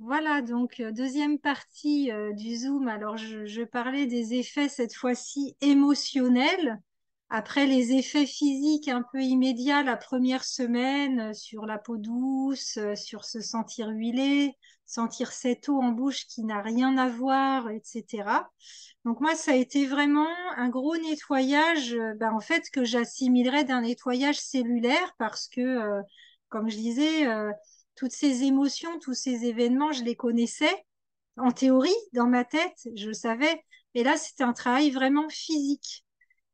Voilà, donc deuxième partie du Zoom. Alors, je parlais des effets cette fois-ci émotionnels. Après les effets physiques un peu immédiats la première semaine sur la peau douce, sur se sentir huilé, sentir cette eau en bouche qui n'a rien à voir, etc. Donc moi, ça a été vraiment un gros nettoyage, en fait, que j'assimilerais d'un nettoyage cellulaire parce que, comme je disais, toutes ces émotions, tous ces événements, je les connaissais en théorie, dans ma tête, je le savais. Mais là, c'était un travail vraiment physique.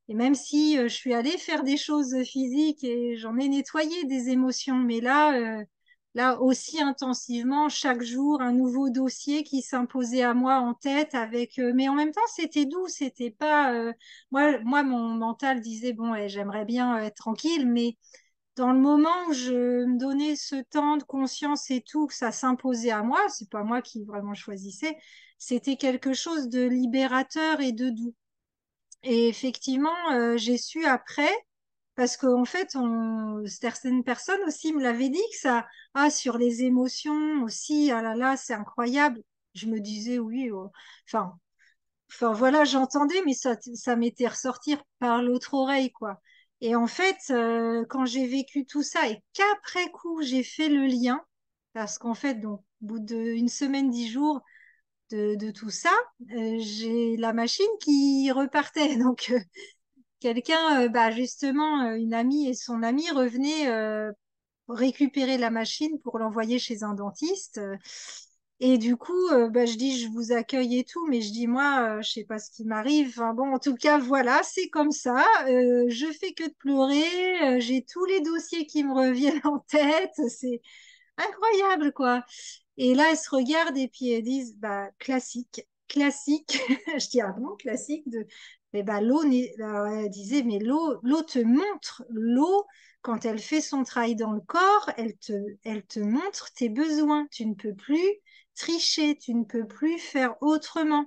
Et même si je suis allée faire des choses physiques et j'en ai nettoyé des émotions, mais là aussi intensivement, chaque jour, un nouveau dossier qui s'imposait à moi en tête avec, mais en même temps, c'était doux, c'était pas, moi, mon mental disait, bon, j'aimerais bien être tranquille, mais dans le moment où je me donnais ce temps de conscience et tout, que ça s'imposait à moi, c'est pas moi qui vraiment choisissais, c'était quelque chose de libérateur et de doux. Et effectivement, j'ai su après, parce qu'en fait, certaines personnes aussi me l'avaient dit que ça, sur les émotions aussi, ah là là, c'est incroyable. Je me disais oui, enfin, voilà, j'entendais, mais ça m'était ressortir par l'autre oreille, quoi. Et en fait, quand j'ai vécu tout ça et qu'après coup, j'ai fait le lien, parce qu'en fait, donc, au bout d'une semaine, 10 jours de tout ça, j'ai la machine qui repartait. Donc, quelqu'un, justement, une amie et son ami revenaient récupérer la machine pour l'envoyer chez un dentiste. Et du coup, je dis, je vous accueille et tout, mais je dis, moi, je sais pas ce qui m'arrive. Enfin, bon, en tout cas, voilà, c'est comme ça. Je fais que de pleurer. J'ai tous les dossiers qui me reviennent en tête. C'est incroyable, quoi. Et là, elles se regardent et puis elles disent, classique, classique. Je dis, ah bon, classique de... Mais alors, elle disait, mais l'eau te montre, l'eau, quand elle fait son travail dans le corps, elle te montre tes besoins. Tu ne peux plus tricher, tu ne peux plus faire autrement.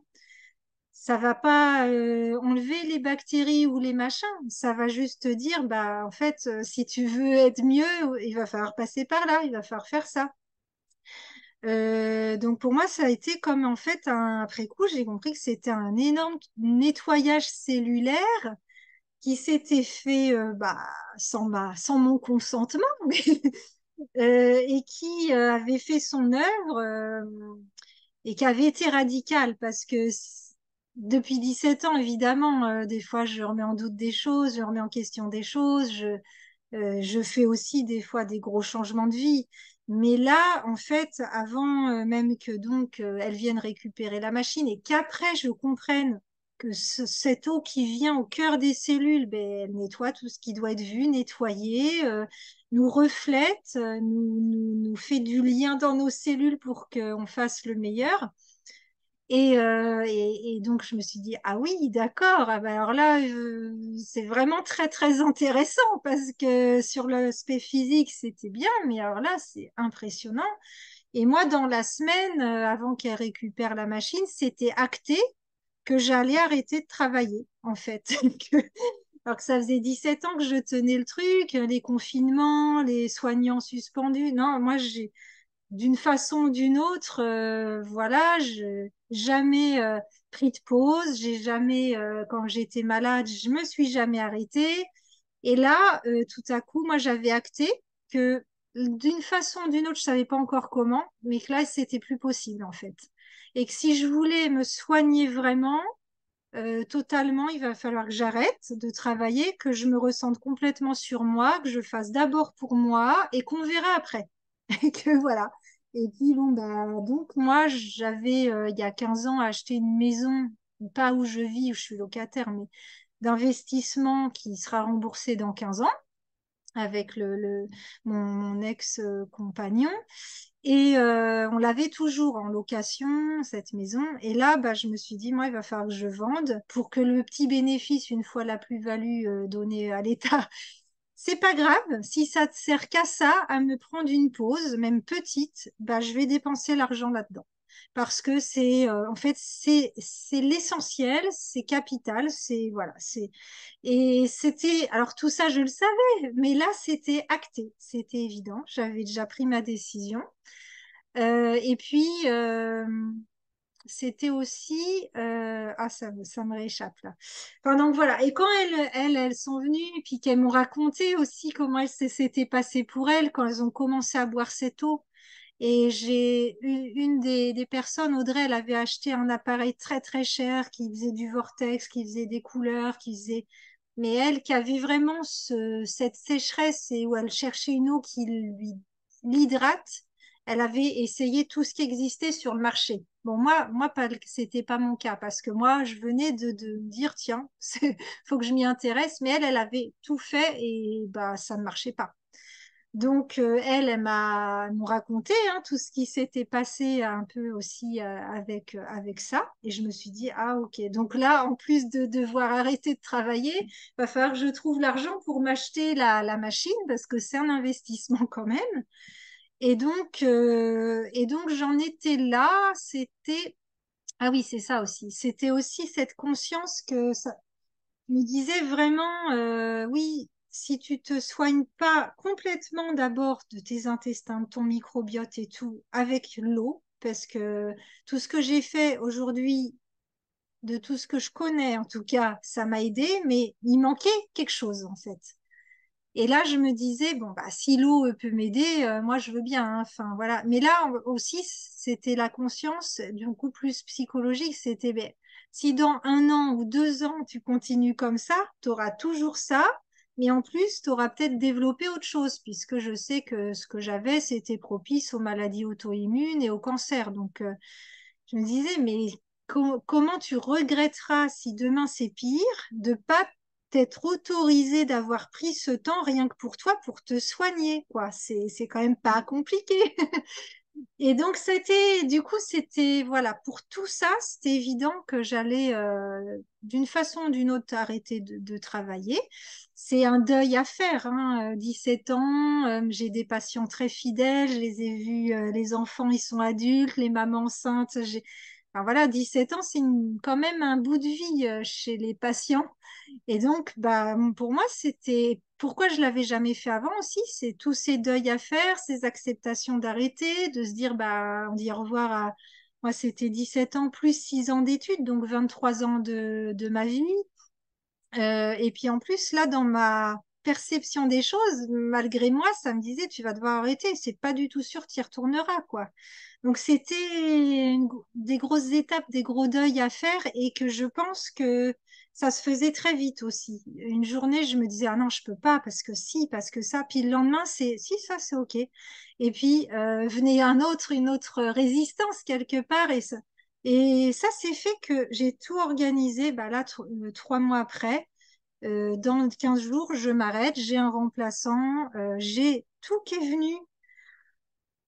Ça va pas enlever les bactéries ou les machins. Ça va juste te dire, en fait, si tu veux être mieux, il va falloir passer par là, il va falloir faire ça. Donc pour moi, ça a été comme en fait après coup, j'ai compris que c'était un énorme nettoyage cellulaire qui s'était fait sans mon consentement, et qui avait fait son œuvre et qui avait été radical parce que depuis 17 ans, évidemment, des fois je remets en doute des choses, je remets en question des choses, je fais aussi des fois des gros changements de vie. Mais là, en fait, avant même que donc elles viennent récupérer la machine et qu'après je comprenne que cette eau qui vient au cœur des cellules, elle nettoie tout ce qui doit être vu, nettoyé, nous reflète, nous fait du lien dans nos cellules pour qu'on fasse le meilleur. Et donc, je me suis dit, ah oui, d'accord. Ah alors là, c'est vraiment très, très intéressant parce que sur l'aspect physique, c'était bien, mais alors là, c'est impressionnant. Et moi, dans la semaine, avant qu'elle récupère la machine, c'était acté que j'allais arrêter de travailler, en fait. Alors que ça faisait 17 ans que je tenais le truc, les confinements, les soignants suspendus. Non, moi, d'une façon ou d'une autre, voilà, je jamais pris de pause, j'ai jamais, quand j'étais malade, je me suis jamais arrêtée. Et là, tout à coup, moi, j'avais acté que d'une façon ou d'une autre, je savais pas encore comment, mais que là, c'était plus possible en fait. Et que si je voulais me soigner vraiment, totalement, il va falloir que j'arrête de travailler, que je me ressente complètement sur moi, que je fasse d'abord pour moi et qu'on verra après. Et que voilà. Et puis bon, donc moi, j'avais il y a 15 ans acheté une maison, pas où je vis, où je suis locataire, mais d'investissement qui sera remboursé dans 15 ans avec mon ex-compagnon. Et on l'avait toujours en location, cette maison. Et là, je me suis dit, moi, il va falloir que je vende pour que le petit bénéfice, une fois la plus-value donnée à l'État, c'est pas grave. Si ça te sert qu'à ça, à me prendre une pause, même petite, je vais dépenser l'argent là-dedans. Parce que en fait, c'est l'essentiel, c'est capital, c'est, voilà, et c'était, alors tout ça, je le savais, mais là, c'était acté, c'était évident. J'avais déjà pris ma décision. Et puis, c'était aussi... ça me rééchappe là. Enfin, donc voilà. Et quand elles sont venues, et puis qu'elles m'ont raconté aussi comment s'était passé pour elles quand elles ont commencé à boire cette eau. Et j'ai une des personnes, Audrey, elle avait acheté un appareil très très cher qui faisait du vortex, qui faisait des couleurs, qui faisait... Mais elle, qui avait vraiment cette sécheresse et où elle cherchait une eau qui lui l'hydrate, elle avait essayé tout ce qui existait sur le marché. Bon, moi, pas, c'était pas mon cas parce que moi, je venais de me dire, tiens, faut que je m'y intéresse. Mais elle avait tout fait et bah, ça ne marchait pas. Donc, elle m'ont raconté hein, tout ce qui s'était passé un peu aussi avec ça. Et je me suis dit, ah ok. Donc là, en plus de devoir arrêter de travailler, va falloir que je trouve l'argent pour m'acheter la machine parce que c'est un investissement quand même. Et donc j'en étais là. C'était, ah oui, c'est ça aussi. C'était aussi cette conscience que ça, me disait vraiment, oui, si tu te soignes pas complètement d'abord de tes intestins, de ton microbiote et tout, avec l'eau, parce que tout ce que j'ai fait aujourd'hui, de tout ce que je connais en tout cas, ça m'a aidé, mais il manquait quelque chose en fait. Et là, je me disais, bon, bah, si l'eau peut m'aider, moi, je veux bien. Hein. Enfin, voilà. Mais là aussi, c'était la conscience, du coup, plus psychologique. C'était, ben, si dans 1 an ou 2 ans, tu continues comme ça, tu auras toujours ça. Mais en plus, tu auras peut-être développé autre chose, puisque je sais que ce que j'avais, c'était propice aux maladies auto-immunes et au cancer. Donc, je me disais, mais comment tu regretteras si demain c'est pire de pas t'être autorisé d'avoir pris ce temps rien que pour toi pour te soigner, quoi. C'est quand même pas compliqué. Et donc du coup, c'était, voilà, pour tout ça, c'était évident que j'allais, d'une façon ou d'une autre, arrêter de travailler. C'est un deuil à faire, hein, 17 ans, j'ai des patients très fidèles, je les ai vus, les enfants, ils sont adultes, les mamans enceintes, enfin, voilà, 17 ans, c'est quand même un bout de vie, chez les patients. Et donc, bah, pour moi, c'était pourquoi je l'avais jamais fait avant aussi, c'est tous ces deuils à faire, ces acceptations d'arrêter, de se dire, bah, on dit au revoir à moi, c'était 17 ans plus 6 ans d'études, donc 23 ans de ma vie. Et puis en plus, là, dans ma perception des choses, malgré moi, ça me disait, tu vas devoir arrêter, c'est pas du tout sûr, tu y retourneras, quoi. Donc c'était des grosses étapes, des gros deuils à faire et que je pense que ça se faisait très vite aussi. Une journée, je me disais, ah non, je peux pas parce que si, parce que ça. Puis le lendemain, c'est si, ça, c'est OK. Et puis venait une autre résistance quelque part et ça c'est fait que j'ai tout organisé. Bah là, 3 mois après, dans 15 jours, je m'arrête, j'ai un remplaçant, j'ai tout qui est venu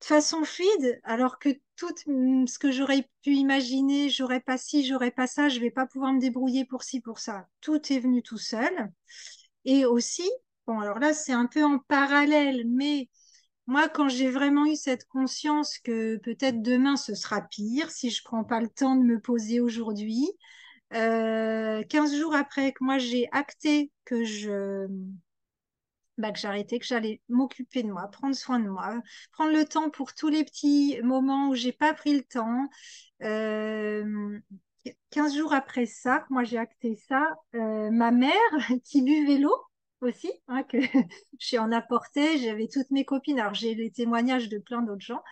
de façon fluide, alors que tout ce que j'aurais pu imaginer, j'aurais pas ci, j'aurais pas ça, je vais pas pouvoir me débrouiller pour ci, pour ça. Tout est venu tout seul. Et aussi, bon, alors là, c'est un peu en parallèle, mais moi, quand j'ai vraiment eu cette conscience que peut-être demain ce sera pire si je prends pas le temps de me poser aujourd'hui, 15 jours après que moi j'ai acté que j'arrêtais, que j'allais m'occuper de moi, prendre soin de moi, prendre le temps pour tous les petits moments où j'ai pas pris le temps. Euh, 15 jours après ça, que moi j'ai acté ça, ma mère qui buvait l'eau aussi, hein, que je en apportais, j'avais toutes mes copines, alors j'ai les témoignages de plein d'autres gens,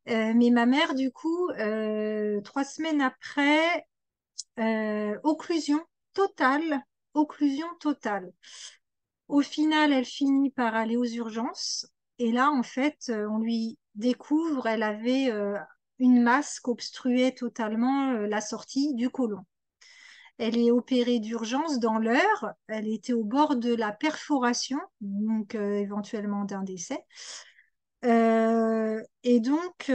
mais ma mère du coup, 3 semaines après, occlusion totale, occlusion totale. Au final, elle finit par aller aux urgences. Et là, en fait, on lui découvre, elle avait une masse qui obstruait totalement la sortie du côlon. Elle est opérée d'urgence dans l'heure. Elle était au bord de la perforation, donc éventuellement d'un décès. Et donc,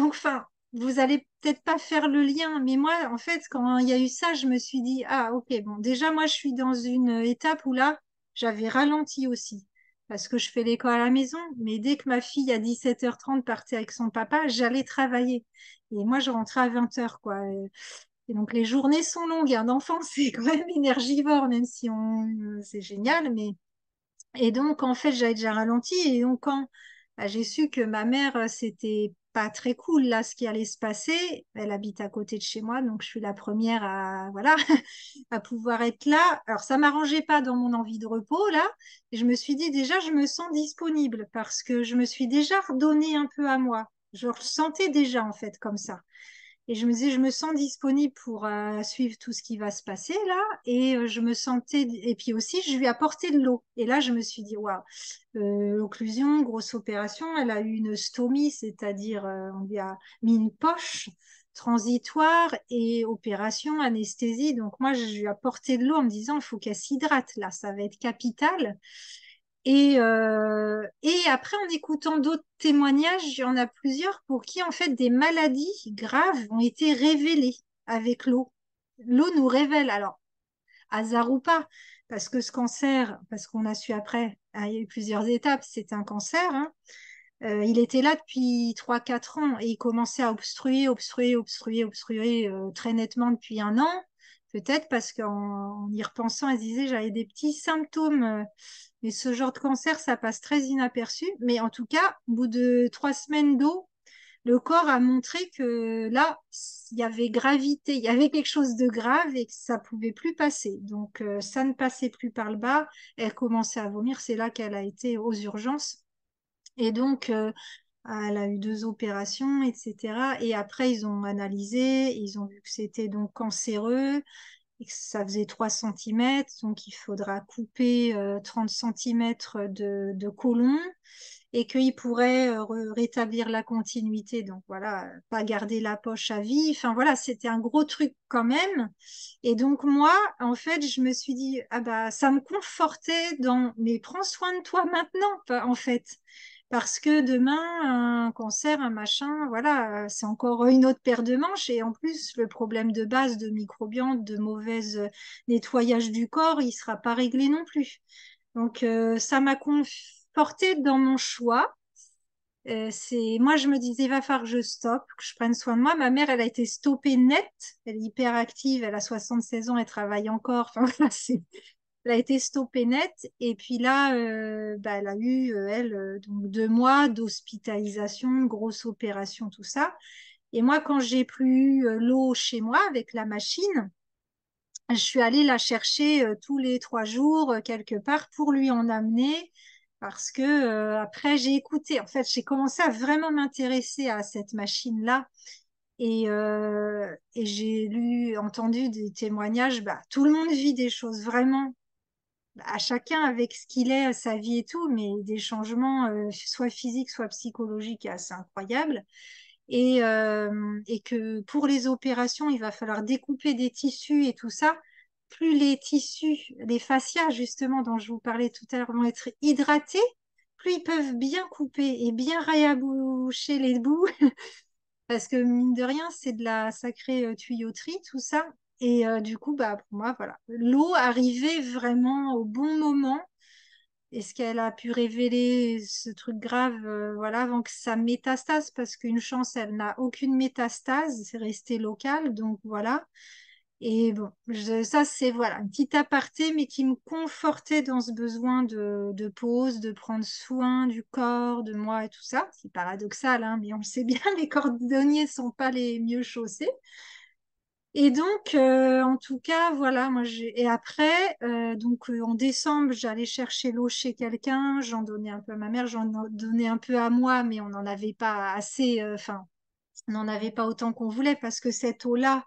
enfin, vous allez peut-être pas faire le lien, mais moi, en fait, quand il y a eu ça, je me suis dit, ah, ok, bon, déjà, moi, je suis dans une étape où là, j'avais ralenti aussi, parce que je fais l'école à la maison, mais dès que ma fille, à 17h30, partait avec son papa, j'allais travailler. Et moi, je rentrais à 20h, quoi. Et donc, les journées sont longues. Un enfant, c'est quand même énergivore, même si c'est génial, mais... Et donc, en fait, j'avais déjà ralenti. Et donc, quand J'ai su que ma mère, c'était pas très cool là, ce qui allait se passer. Elle habite à côté de chez moi, donc je suis la première à, voilà, à pouvoir être là. Alors, ça m'arrangeait pas dans mon envie de repos là. Et je me suis dit déjà, je me sens disponible parce que je me suis déjà redonné un peu à moi. Je le sentais déjà en fait comme ça. Et je me disais, je me sens disponible pour suivre tout ce qui va se passer là. Et je me sentais. Et puis aussi, je lui ai apporté de l'eau. Et là, je me suis dit, waouh, occlusion, grosse opération. Elle a eu une stomie, c'est-à-dire on lui a mis une poche transitoire et opération, anesthésie. Donc moi, je lui ai apporté de l'eau en me disant, il faut qu'elle s'hydrate là, ça va être capital. Et après, en écoutant d'autres témoignages, il y en a plusieurs pour qui, en fait, des maladies graves ont été révélées avec l'eau. L'eau nous révèle, alors, hasard ou pas, parce que ce cancer, parce qu'on a su après, il y a eu plusieurs étapes, c'est un cancer, hein. Il était là depuis 3 4 ans et il commençait à obstruer très nettement depuis un an. Peut-être parce qu'en y repensant, elle se disait j'avais des petits symptômes, mais ce genre de cancer, ça passe très inaperçu. Mais en tout cas, au bout de 3 semaines d'eau, le corps a montré que là, il y avait gravité, il y avait quelque chose de grave et que ça pouvait plus passer. Donc, ça ne passait plus par le bas. Elle commençait à vomir. C'est là qu'elle a été aux urgences. Et donc, elle a eu 2 opérations, etc. Et après, ils ont analysé, ils ont vu que c'était donc cancéreux et que ça faisait 3 centimètres. Donc, il faudra couper 30 centimètres de côlon et qu'il pourrait rétablir la continuité. Donc, voilà, pas garder la poche à vie. Enfin, voilà, c'était un gros truc quand même. Et donc, moi, en fait, je me suis dit, ah bah, ça me confortait dans, mais prends soin de toi maintenant, en fait. Parce que demain, un cancer, un machin, voilà, c'est encore une autre paire de manches. Et en plus, le problème de base de microbiote, de mauvais nettoyage du corps, il sera pas réglé non plus. Donc, ça m'a confortée dans mon choix. Moi, je me disais, il va falloir que je stoppe, que je prenne soin de moi. Ma mère, elle a été stoppée net. Elle est hyper active, elle a 76 ans, elle travaille encore. Enfin, voilà, elle a été stoppée net. Et puis là, bah, elle a eu, elle, donc 2 mois d'hospitalisation, grosse opération, tout ça. Et moi, quand j'ai plus eu l'eau chez moi avec la machine, je suis allée la chercher tous les 3 jours quelque part pour lui en amener parce que après j'ai écouté. En fait, j'ai commencé à vraiment m'intéresser à cette machine-là et j'ai entendu des témoignages. Bah, tout le monde vit des choses vraiment à chacun avec ce qu'il est, sa vie et tout, mais des changements soit physiques, soit psychologiques assez incroyables. Et que pour les opérations, il va falloir découper des tissus et tout ça. Plus les tissus, les fascias justement dont je vous parlais tout à l'heure vont être hydratés, plus ils peuvent bien couper et bien réaboucher les bouts, parce que mine de rien, c'est de la sacrée tuyauterie, tout ça. Et du coup, bah, pour moi, voilà, l'eau arrivait vraiment au bon moment. Est-ce qu'elle a pu révéler ce truc grave, voilà, avant que ça métastase? Parce qu'une chance, elle n'a aucune métastase, c'est resté local, donc voilà. Et bon, ça c'est voilà, un petit aparté, mais qui me confortait dans ce besoin de pause, de prendre soin du corps, de moi et tout ça. C'est paradoxal, hein, mais on le sait bien, les cordonniers sont pas les mieux chaussés. Et donc, en tout cas, voilà, et après, donc en décembre, j'allais chercher l'eau chez quelqu'un, j'en donnais un peu à ma mère, j'en donnais un peu à moi, mais on n'en avait pas assez, enfin, on n'en avait pas autant qu'on voulait parce que cette eau-là,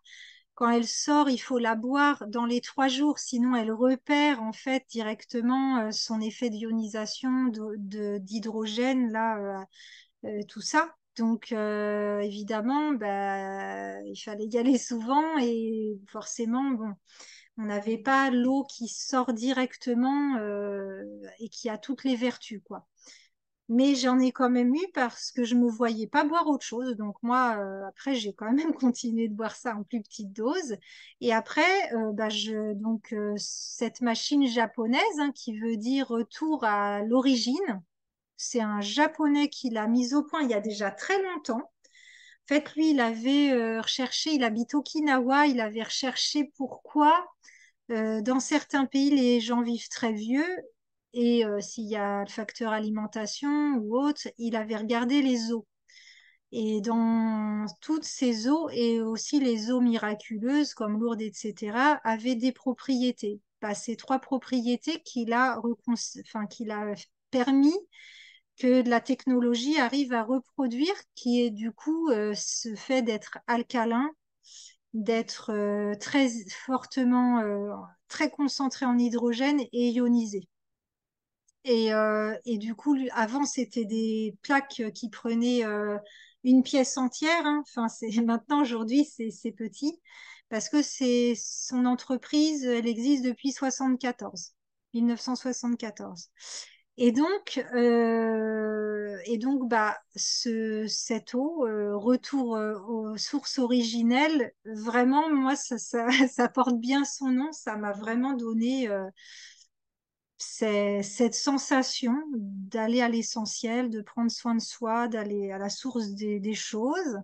quand elle sort, il faut la boire dans les 3 jours, sinon elle repère en fait directement son effet d'ionisation d'hydrogène là, tout ça. Donc, évidemment, bah, il fallait y aller souvent et forcément, bon, on n'avait pas l'eau qui sort directement et qui a toutes les vertus, quoi. Mais j'en ai quand même eu parce que je me voyais pas boire autre chose. Donc moi, après, j'ai quand même continué de boire ça en plus petite dose. Et après, bah, cette machine japonaise, hein, qui veut dire retour à l'origine, c'est un Japonais qui l'a mise au point il y a déjà très longtemps. En fait, lui, il avait recherché, il habite Okinawa, il avait recherché pourquoi dans certains pays les gens vivent très vieux et s'il y a le facteur alimentation ou autre, il avait regardé les eaux. Et dans toutes ces eaux, et aussi les eaux miraculeuses comme Lourdes, etc., avaient des propriétés. Bah, ces trois propriétés qu'il a permis que la technologie arrive à reproduire, qui est du coup ce fait d'être alcalin, d'être très fortement, très concentré en hydrogène et ionisé. Et du coup, avant, c'était des plaques qui prenaient une pièce entière, hein. Enfin, maintenant, aujourd'hui, c'est petit parce que c'est son entreprise, elle existe depuis 1974. Et donc, bah, cette eau, retour aux sources originelles, vraiment, moi, ça porte bien son nom. Ça m'a vraiment donné c'est cette sensation d'aller à l'essentiel, de prendre soin de soi, d'aller à la source des choses.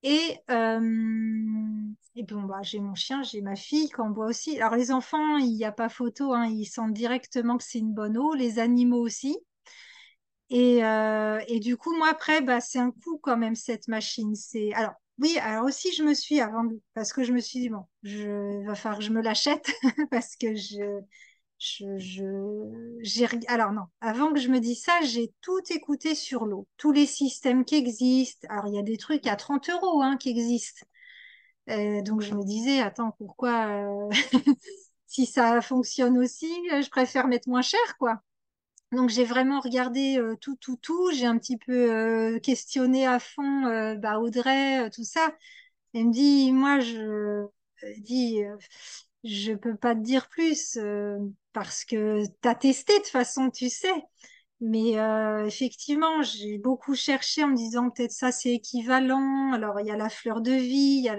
Et bon, bah, j'ai mon chien, j'ai ma fille qu'on boit aussi. Alors les enfants, il n'y a pas photo, hein, ils sentent directement que c'est une bonne eau, les animaux aussi. Et du coup, moi, après, bah, c'est un coût quand même, cette machine. Alors, oui, alors aussi, parce que je me suis dit, bon, va falloir que je me l'achète, parce que alors non, avant que je me dise ça, j'ai tout écouté sur l'eau, tous les systèmes qui existent. Alors, il y a des trucs à 30 euros hein, qui existent. Donc, je me disais, attends, pourquoi, si ça fonctionne aussi, je préfère mettre moins cher, quoi. Donc j'ai vraiment regardé tout. J'ai un petit peu questionné à fond bah, Audrey, tout ça. Elle me dit, moi je peux pas te dire plus parce que tu as testé de toute façon, tu sais. Mais effectivement, j'ai beaucoup cherché en me disant peut-être ça c'est équivalent. Alors il y a la fleur de vie,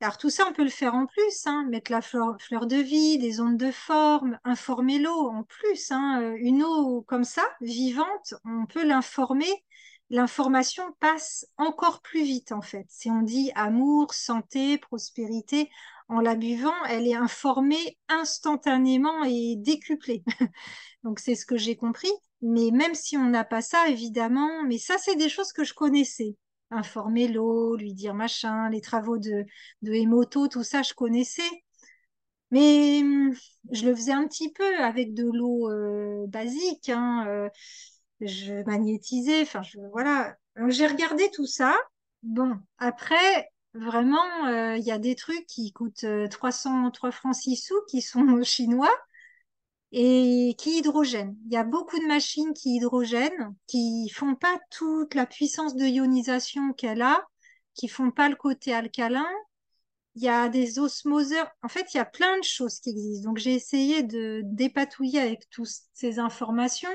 alors tout ça on peut le faire en plus, hein, mettre la fleur de vie, des ondes de forme, informer l'eau en plus, hein, une eau comme ça, vivante, on peut l'informer. L'information passe encore plus vite en fait. Si on dit amour, santé, prospérité, en la buvant, elle est informée instantanément et décuplée. Donc c'est ce que j'ai compris. Mais même si on n'a pas ça, évidemment, mais ça, c'est des choses que je connaissais. Informer l'eau, lui dire machin, les travaux de Emoto, tout ça, je connaissais. Mais je le faisais un petit peu avec de l'eau basique, hein, je magnétisais, enfin, voilà. Donc, j'ai regardé tout ça. Bon, après, vraiment, il y a des trucs qui coûtent 3 francs 6 sous, qui sont chinois et qui hydrogènent. Il y a beaucoup de machines qui hydrogènent, qui font pas toute la puissance de ionisation qu'elle a, qui font pas le côté alcalin. Il y a des osmoseurs. En fait, il y a plein de choses qui existent. Donc, j'ai essayé de dépatouiller avec toutes ces informations.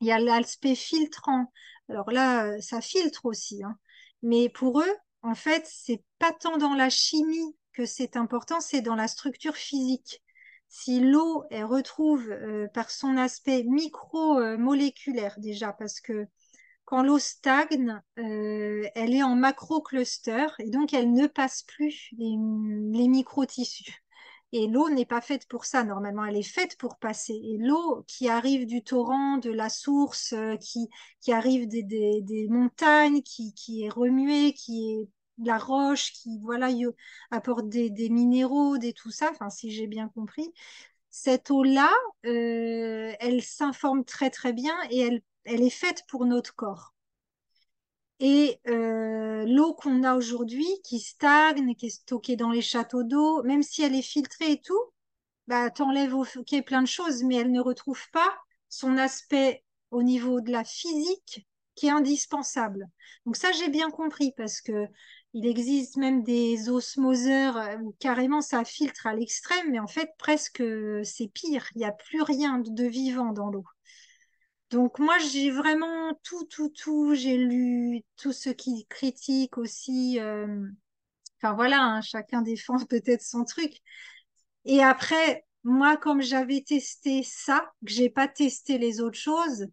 Il y a l'aspect filtrant. Alors là, ça filtre aussi, hein. Mais pour eux, en fait, c'est pas tant dans la chimie que c'est important, c'est dans la structure physique. Si l'eau, elle retrouve par son aspect micromoléculaire déjà, parce que quand l'eau stagne, elle est en macrocluster et donc elle ne passe plus les microtissus. Et l'eau n'est pas faite pour ça, normalement, elle est faite pour passer. Et l'eau qui arrive du torrent, de la source, qui arrive des montagnes, qui est remuée, qui est de la roche, qui voilà, apporte des minéraux, des tout ça, enfin, si j'ai bien compris, cette eau-là, elle s'informe très très bien et elle est faite pour notre corps. Et l'eau qu'on a aujourd'hui, qui stagne, qui est stockée dans les châteaux d'eau, même si elle est filtrée et tout, bah, t'enlèves ok, plein de choses, mais elle ne retrouve pas son aspect au niveau de la physique qui est indispensable. Donc ça, j'ai bien compris parce que il existe même des osmoseurs où carrément ça filtre à l'extrême, mais en fait, presque c'est pire. Il n'y a plus rien de vivant dans l'eau. Donc moi, j'ai vraiment tout. J'ai lu tout ce qui critique aussi. Enfin voilà, hein, chacun défend peut-être son truc. Et après, moi, comme j'avais testé ça, que j'ai pas testé les autres choses,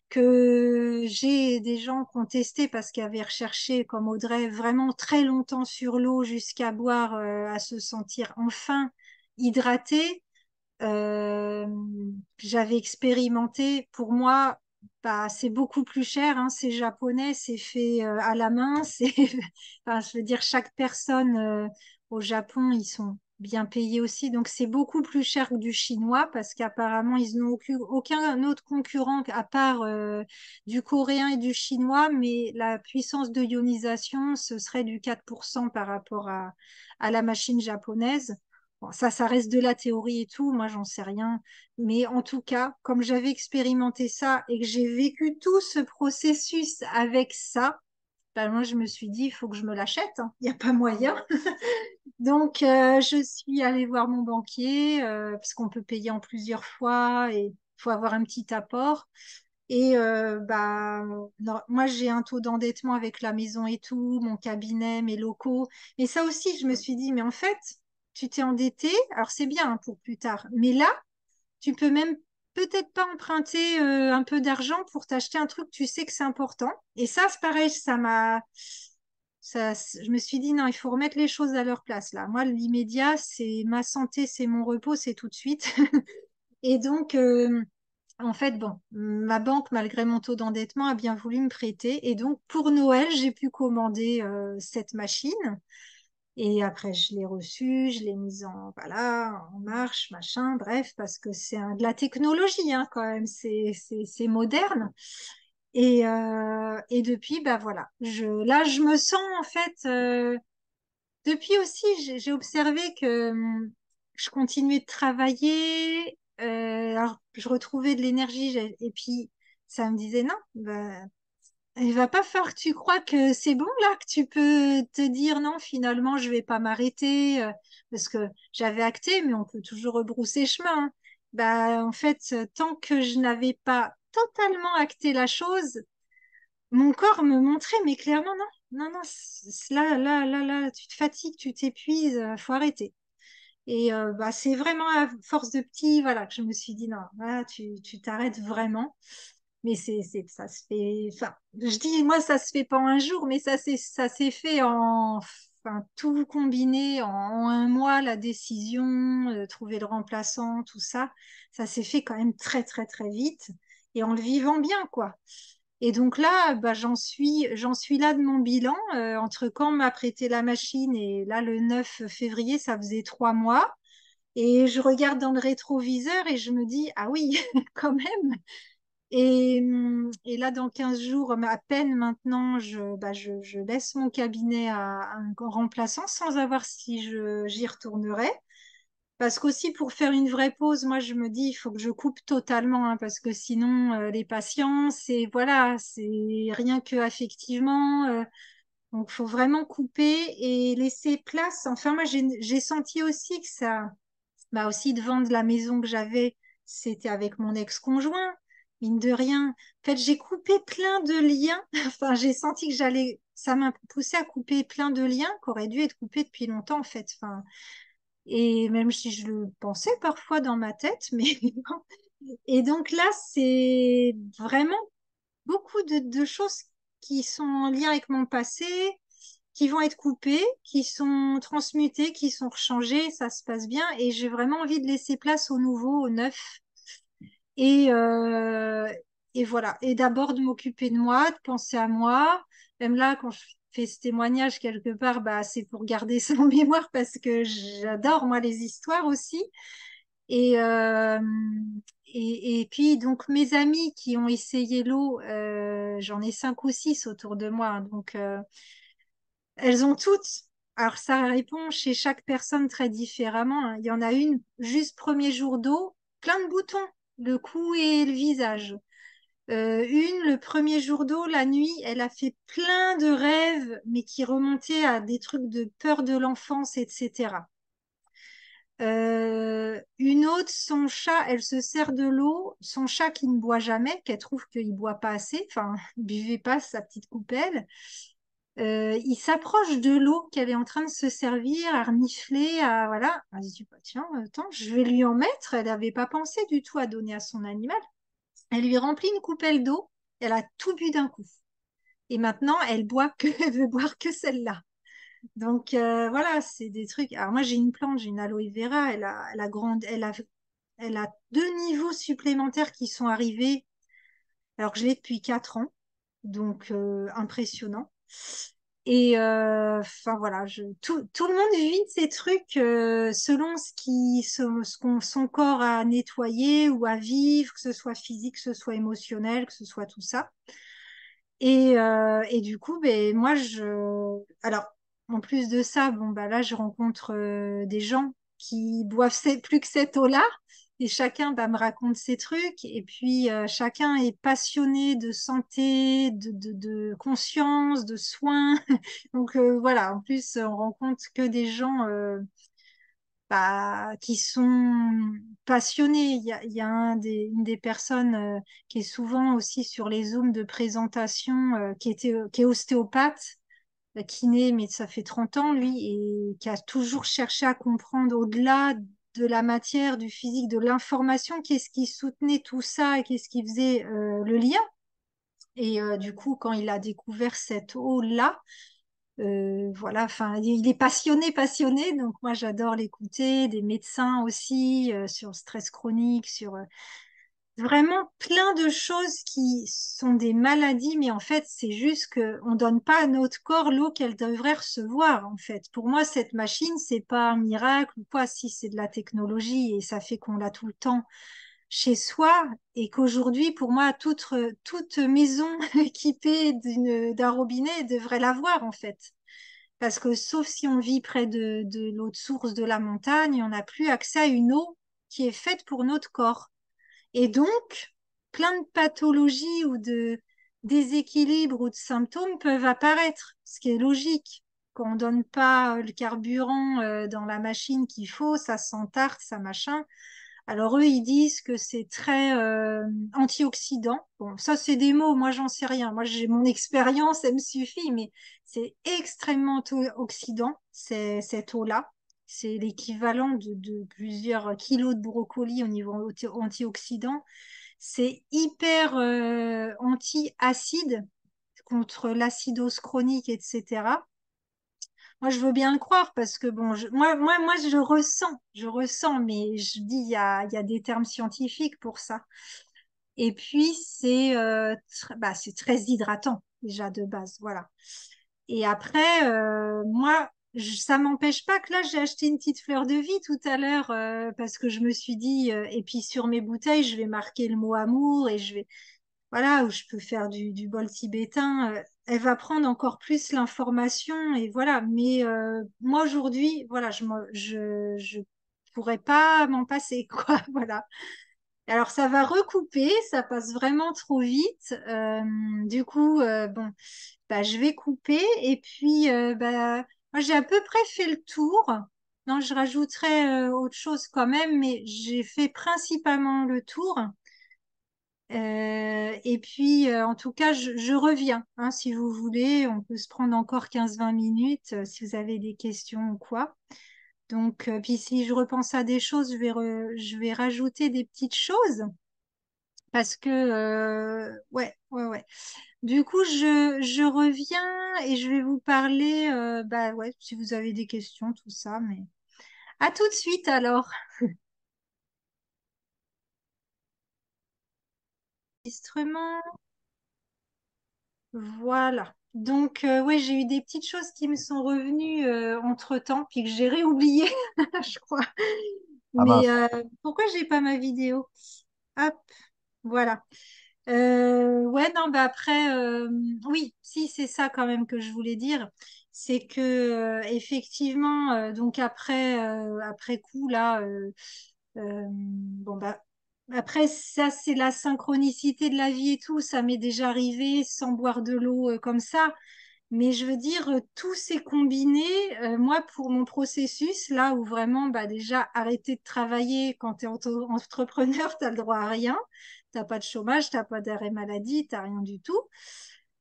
que j'ai des gens qui ont testé parce qu'ils avaient recherché, comme Audrey, vraiment très longtemps sur l'eau jusqu'à boire, à se sentir enfin hydraté. Euh, J'avais expérimenté. Pour moi, bah, c'est beaucoup plus cher, hein, c'est japonais, c'est fait à la main. Enfin, je veux dire, chaque personne au Japon, ils sont bien payés aussi. Donc, c'est beaucoup plus cher que du chinois parce qu'apparemment, ils n'ont aucun autre concurrent à part du coréen et du chinois. Mais la puissance de ionisation, ce serait du 4% par rapport à la machine japonaise. Bon, ça reste de la théorie et tout, moi j'en sais rien. Mais en tout cas, comme j'avais expérimenté ça et que j'ai vécu tout ce processus avec ça, ben moi je me suis dit, il faut que je me l'achète, hein. Il n'y a pas moyen. Donc je suis allée voir mon banquier, parce qu'on peut payer en plusieurs fois et il faut avoir un petit apport. Et bah, non, moi j'ai un taux d'endettement avec la maison et tout, mon cabinet, mes locaux. Mais ça aussi, je me suis dit, mais en fait, tu t'es endetté, alors c'est bien hein, pour plus tard, mais là, tu peux même peut-être pas emprunter un peu d'argent pour t'acheter un truc, tu sais que c'est important. Et ça, c'est pareil, je me suis dit, non, il faut remettre les choses à leur place là. Moi, l'immédiat, c'est ma santé, c'est mon repos, c'est tout de suite. Et donc, en fait, bon, ma banque, malgré mon taux d'endettement, a bien voulu me prêter. Et donc, pour Noël, j'ai pu commander cette machine. Et après, je l'ai reçue, je l'ai mise voilà, en marche, machin, bref, parce que c'est de la technologie, hein, quand même, c'est moderne. Et depuis, bah voilà, là, je me sens, en fait, depuis aussi, j'ai observé que je continuais de travailler, alors je retrouvais de l'énergie, et puis ça me disait non, bah, il va pas falloir que tu crois que c'est bon là, que tu peux te dire non, finalement je vais pas m'arrêter, parce que j'avais acté, mais on peut toujours rebrousser chemin, hein. Bah, en fait, tant que je n'avais pas totalement acté la chose, mon corps me montrait, mais clairement, non, non, non, là, tu te fatigues, tu t'épuises, faut arrêter. Et bah, c'est vraiment à force de petit, voilà, que je me suis dit, non, là, tu t'arrêtes vraiment. Mais ça se fait, enfin, je dis, moi, ça se fait pas en un jour, mais ça s'est fait enfin, tout combiné en un mois, la décision, trouver le remplaçant, tout ça, ça s'est fait quand même très, très, très vite et en le vivant bien, quoi. Et donc là, bah, j'en suis là de mon bilan. Entre quand on m'a prêté la machine et là, le 9 février, ça faisait 3 mois. Et je regarde dans le rétroviseur et je me dis, ah oui, quand même. Et là, dans 15 jours, à peine maintenant, je laisse mon cabinet à un remplaçant sans savoir si j'y retournerai. Parce qu'aussi, pour faire une vraie pause, moi, je me dis, il faut que je coupe totalement, hein, parce que sinon, les patients, c'est, voilà, c'est rien que affectivement. Donc, il faut vraiment couper et laisser place. Enfin, moi, j'ai senti aussi que ça, bah, aussi de vendre la maison que j'avais, c'était avec mon ex-conjoint, mine de rien. En fait, j'ai coupé plein de liens. Enfin, j'ai senti que ça m'a poussé à couper plein de liens qui auraient dû être coupés depuis longtemps, en fait. Enfin, et même si je le pensais parfois dans ma tête, mais bon. Et donc là, c'est vraiment beaucoup de choses qui sont en lien avec mon passé, qui vont être coupées, qui sont transmutées, qui sont rechangées, ça se passe bien. Et j'ai vraiment envie de laisser place au nouveau, au neuf. Et, euh, et voilà. Et d'abord de m'occuper de moi, de penser à moi. Même là, quand je fais ce témoignage quelque part, bah, c'est pour garder ça en mémoire parce que j'adore, moi, les histoires aussi. Et, euh, et puis, donc, mes amis qui ont essayé l'eau, j'en ai 5 ou 6 autour de moi, hein. Donc, elles ont toutes. Alors, ça répond chez chaque personne très différemment, hein. Il y en a une, juste premier jour d'eau, plein de boutons, le cou et le visage. Une, le premier jour d'eau, la nuit, elle a fait plein de rêves, mais qui remontaient à des trucs de peur de l'enfance, etc. Une autre, son chat, elle se sert de l'eau. Son chat qui ne boit jamais, qu'elle trouve qu'il ne boit pas assez, enfin, il buvait pas sa petite coupelle. Il s'approche de l'eau qu'elle est en train de se servir, à renifler, à voilà. Elle se dit, bah, tiens, attends, je vais lui en mettre. Elle n'avait pas pensé du tout à donner à son animal. Elle lui remplit une coupelle d'eau. Elle a tout bu d'un coup. Et maintenant, elle veut boire que celle-là. Donc voilà, c'est des trucs. Alors moi, j'ai une plante, j'ai une aloe vera. Elle a elle a 2 niveaux supplémentaires qui sont arrivés, alors que je l'ai depuis 4 ans, donc impressionnant. Et enfin voilà, tout le monde vit ces trucs selon son corps a nettoyer ou à vivre, que ce soit physique, que ce soit émotionnel, que ce soit tout ça. Et du coup, ben, alors, en plus de ça, bon, bah, là, je rencontre des gens qui boivent plus que cette eau-là. Et chacun bah, me raconte ses trucs. Et puis, chacun est passionné de santé, de conscience, de soins. Donc, voilà, en plus, on rencontre que des gens bah, qui sont passionnés. Il y a une des personnes qui est souvent aussi sur les Zooms de présentation, qui est ostéopathe, kiné, mais ça fait 30 ans, lui, et qui a toujours cherché à comprendre au-delà de la matière, du physique, de l'information, qu'est-ce qui soutenait tout ça et qu'est-ce qui faisait le lien. Et du coup, quand il a découvert cette eau-là, voilà, enfin, il est passionné, passionné, donc moi j'adore l'écouter, des médecins aussi sur le stress chronique, sur vraiment plein de choses qui sont des maladies, mais en fait c'est juste que on donne pas à notre corps l'eau qu'elle devrait recevoir en fait. Pour moi cette machine c'est pas un miracle ou quoi, si c'est de la technologie et ça fait qu'on l'a tout le temps chez soi et qu'aujourd'hui pour moi toute maison équipée d'un robinet devrait l'avoir en fait. Parce que sauf si on vit près de l'eau de source de la montagne, on n'a plus accès à une eau qui est faite pour notre corps. Et donc, plein de pathologies ou de déséquilibres ou de symptômes peuvent apparaître, ce qui est logique. Quand on donne pas le carburant dans la machine qu'il faut, ça s'entarte, ça machin. Alors eux, ils disent que c'est très antioxydant. Bon, ça c'est des mots, moi j'en sais rien. Moi j'ai mon expérience, elle me suffit, mais c'est extrêmement antioxydant, cette eau-là. C'est l'équivalent de plusieurs kilos de brocoli au niveau antioxydant. C'est hyper anti-acide contre l'acidose chronique, etc. Moi, je veux bien le croire parce que bon, moi, je ressens, mais je dis, il y a des termes scientifiques pour ça. Et puis, c'est très hydratant déjà de base, voilà. Et après, moi, ça m'empêche pas que là, j'ai acheté une petite fleur de vie tout à l'heure parce que je me suis dit, et puis sur mes bouteilles, je vais marquer le mot amour et je vais, voilà, où je peux faire du bol tibétain. Elle va prendre encore plus l'information et voilà. Mais moi aujourd'hui, voilà, je pourrais pas m'en passer, quoi. Voilà. Alors ça va recouper, ça passe vraiment trop vite. Du coup, bon, bah, je vais couper et puis bah, moi j'ai à peu près fait le tour. Non, je rajouterai autre chose quand même, mais j'ai fait principalement le tour. Et puis, en tout cas, je reviens, hein, si vous voulez. On peut se prendre encore 15-20 minutes si vous avez des questions ou quoi. Donc, puis si je repense à des choses, je vais rajouter des petites choses parce que, ouais, ouais, ouais. Du coup, je reviens et je vais vous parler, bah ouais, si vous avez des questions, tout ça. Mais à tout de suite alors. Instrument. Voilà. Donc, ouais, j'ai eu des petites choses qui me sont revenues entre-temps, puis que j'ai réoublié, je crois. Ah Mais mince. pourquoi j'ai pas ma vidéo? Hop, voilà. Ouais, non, bah après, oui, si, c'est ça quand même que je voulais dire. C'est que, effectivement, donc après coup, là, bon, bah, après, ça, c'est la synchronicité de la vie et tout. Ça m'est déjà arrivé sans boire de l'eau comme ça. Mais je veux dire, tout s'est combiné. Moi, pour mon processus, là où vraiment, bah, déjà, arrêter de travailler quand tu es entrepreneur, tu le droit à rien. T'as pas de chômage, t'as pas d'arrêt maladie, t'as rien du tout.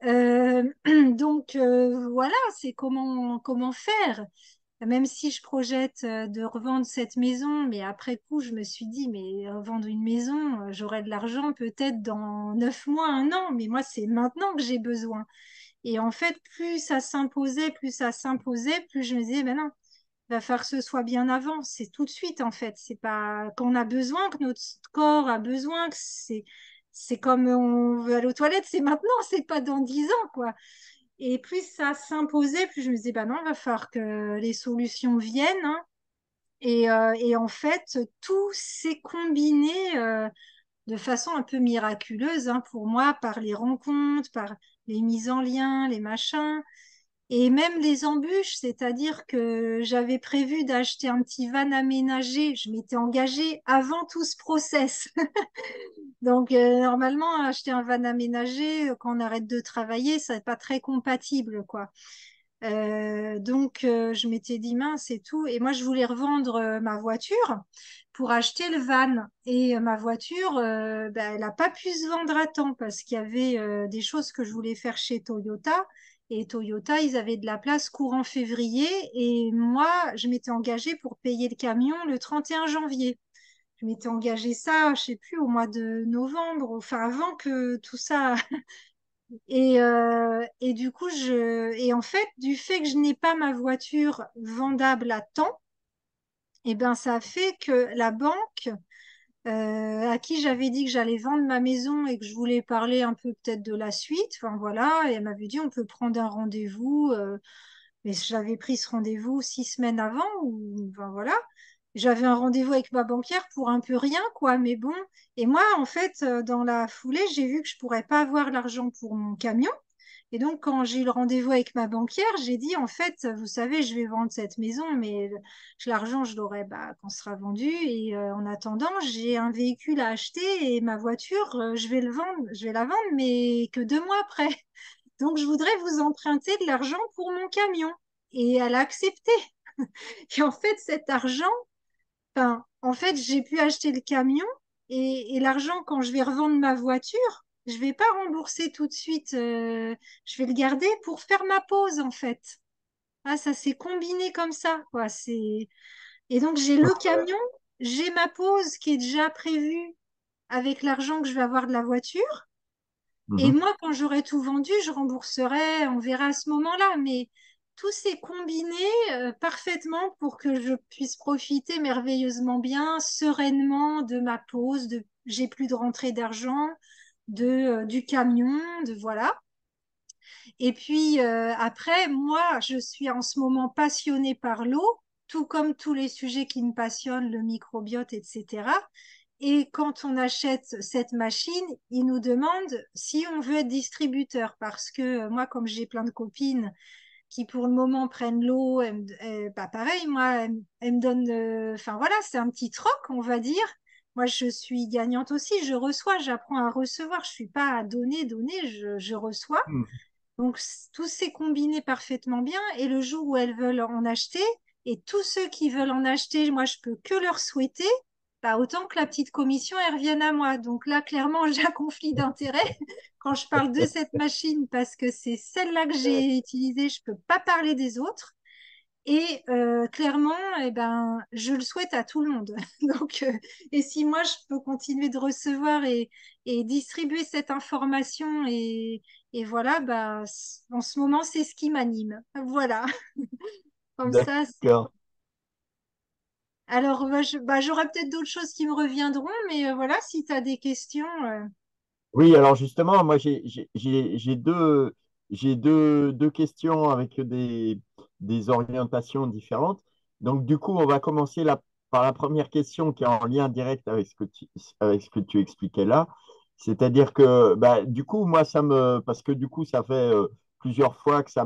Donc, voilà, c'est comment faire. Même si je projette de revendre cette maison, mais après coup, je me suis dit, mais vendre une maison, j'aurai de l'argent peut-être dans 9 mois, un an, mais moi, c'est maintenant que j'ai besoin. Et en fait, plus ça s'imposait, plus je me disais, ben non. va falloir que ce soit bien avant. C'est tout de suite, en fait. C'est pas quand on a besoin, que notre corps a besoin, que c'est comme on veut aller aux toilettes, c'est maintenant, c'est pas dans 10 ans, quoi. Et plus ça s'imposait, plus je me disais, bah non, il va falloir que les solutions viennent, hein. Et en fait, tout s'est combiné de façon un peu miraculeuse, hein, pour moi, par les rencontres, par les mises en lien, les machins. Et même les embûches, c'est-à-dire que j'avais prévu d'acheter un petit van aménagé, je m'étais engagée avant tout ce process. Donc normalement, acheter un van aménagé, quand on arrête de travailler, ça n'est pas très compatible, quoi. Donc je m'étais dit mince et tout. Et moi, je voulais revendre ma voiture pour acheter le van. Et ma voiture, ben, elle n'a pas pu se vendre à temps parce qu'il y avait des choses que je voulais faire chez Toyota. Et Toyota, ils avaient de la place courant février. Et moi, je m'étais engagée pour payer le camion le 31 janvier. Je m'étais engagée ça, je sais plus, au mois de novembre, enfin avant que tout ça. Et du coup, et en fait, du fait que je n'ai pas ma voiture vendable à temps, et ben ça fait que la banque à qui j'avais dit que j'allais vendre ma maison et que je voulais parler un peu peut-être de la suite, enfin voilà, et elle m'avait dit on peut prendre un rendez-vous. Mais j'avais pris ce rendez-vous 6 semaines avant, ou enfin, voilà. J'avais un rendez-vous avec ma banquière pour un peu rien, quoi. Mais bon. Et moi, en fait, dans la foulée, j'ai vu que je pourrais pas avoir l'argent pour mon camion. Et donc, quand j'ai eu le rendez-vous avec ma banquière, j'ai dit, en fait, vous savez, je vais vendre cette maison, mais l'argent, je l'aurai bah, quand ce sera vendu. Et en attendant, j'ai un véhicule à acheter et ma voiture, je vais le vendre, je vais la vendre, mais que 2 mois après. Donc, je voudrais vous emprunter de l'argent pour mon camion. Et elle a accepté. Et en fait, cet argent, enfin, en fait, j'ai pu acheter le camion et l'argent, quand je vais revendre ma voiture, je vais pas rembourser tout de suite. Je vais le garder pour faire ma pause, en fait. Ah, ça s'est combiné comme ça, quoi. Et donc, j'ai le camion, j'ai ma pause qui est déjà prévue avec l'argent que je vais avoir de la voiture. Et Mhm. moi, quand j'aurai tout vendu, je rembourserai, on verra à ce moment-là. Mais tout s'est combiné parfaitement pour que je puisse profiter merveilleusement bien, sereinement de ma pause, j'ai plus de rentrée d'argent, du camion, de voilà. Et puis après, moi, je suis en ce moment passionnée par l'eau, tout comme tous les sujets qui me passionnent, le microbiote, etc. Et quand on achète cette machine, ils nous demandent si on veut être distributeur. Parce que moi, comme j'ai plein de copines qui pour le moment prennent l'eau, bah pareil, moi, elles me donnent, enfin voilà, c'est un petit troc, on va dire. Moi, je suis gagnante aussi, je reçois, j'apprends à recevoir. Je suis pas à donner, donner, je reçois. Mhm. Donc, tout s'est combiné parfaitement bien. Et le jour où elles veulent en acheter, et tous ceux qui veulent en acheter, moi, je peux que leur souhaiter, bah, autant que la petite commission, elle revienne à moi. Donc là, clairement, j'ai un conflit d'intérêt quand je parle de cette machine parce que c'est celle-là que j'ai utilisée. Je peux pas parler des autres. Et clairement, eh ben, je le souhaite à tout le monde. Donc, et si moi, je peux continuer de recevoir et distribuer cette information et voilà, bah, en ce moment, c'est ce qui m'anime. Voilà, comme ça. D'accord. Alors, bah, j'aurai peut-être d'autres choses qui me reviendront, mais voilà, si tu as des questions. Oui, alors justement, moi j'ai deux questions avec des orientations différentes. Donc du coup, on va commencer par la première question qui est en lien direct avec ce que tu expliquais là. C'est-à-dire que bah, du coup, moi, parce que du coup, ça fait plusieurs fois que ça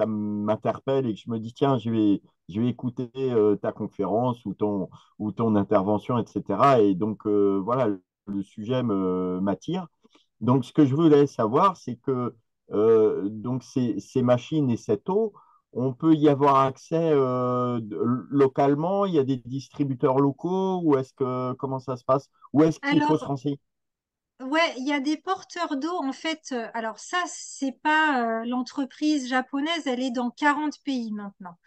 m'interpelle et que je me dis, tiens, je vais écouter ta conférence ou ton intervention, etc. Et donc, voilà, le sujet m'attire. Donc, ce que je voulais savoir, c'est que donc ces machines et cette eau, on peut y avoir accès localement. Il y a des distributeurs locaux ou comment ça se passe? Où est-ce qu'il faut se Alors, renseigner? ouais, il y a des porteurs d'eau, en fait. Alors ça, c'est pas l'entreprise japonaise, elle est dans 40 pays maintenant.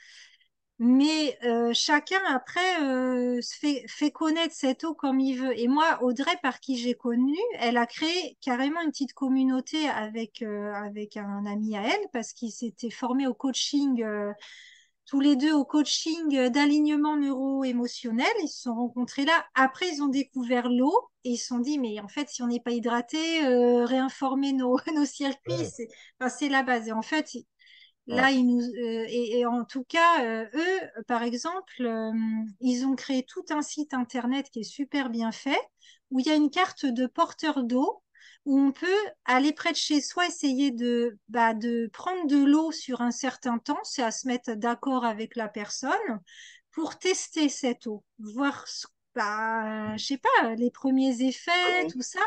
Mais chacun, après, fait connaître cette eau comme il veut. Et moi, Audrey, par qui j'ai connu, elle a créé carrément une petite communauté avec un ami à elle, parce qu'il s'était formé au coaching tous les deux au coaching d'alignement neuro-émotionnel. Ils se sont rencontrés là. Après, ils ont découvert l'eau et ils se sont dit, mais en fait, si on n'est pas hydraté, réinformer nos circuits, Ouais, c'est la base. Et en fait, ouais, là, et en tout cas, eux, par exemple, ils ont créé tout un site internet qui est super bien fait, où il y a une carte de porteur d'eau, où on peut aller près de chez soi, essayer de prendre de l'eau sur un certain temps, c'est à se mettre d'accord avec la personne, pour tester cette eau, voir, je sais pas, les premiers effets, oui. tout ça.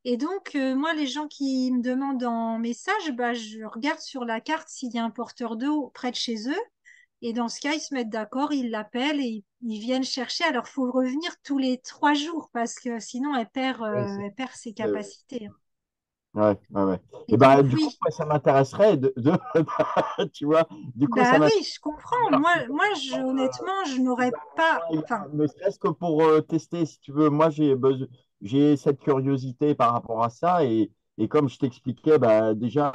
Et donc, moi, les gens qui me demandent en message, je regarde sur la carte s'il y a un porteur d'eau près de chez eux. Et dans ce cas, ils se mettent d'accord, ils l'appellent et ils viennent chercher. Alors, il faut revenir tous les 3 jours parce que sinon, Oui, elle perd ses c'est- capacités. ouais, ouais, ouais. Et Et ben, donc, du coup, oui, moi, ça m'intéresserait tu vois, du coup, ça bah m'intéresserait oui, je comprends. de savoir si Honnêtement, je n'aurais pas. Enfin, ne serait-ce que pour tester, si tu veux. Moi, j'ai cette curiosité par rapport à ça. Et comme je t'expliquais, bah, déjà,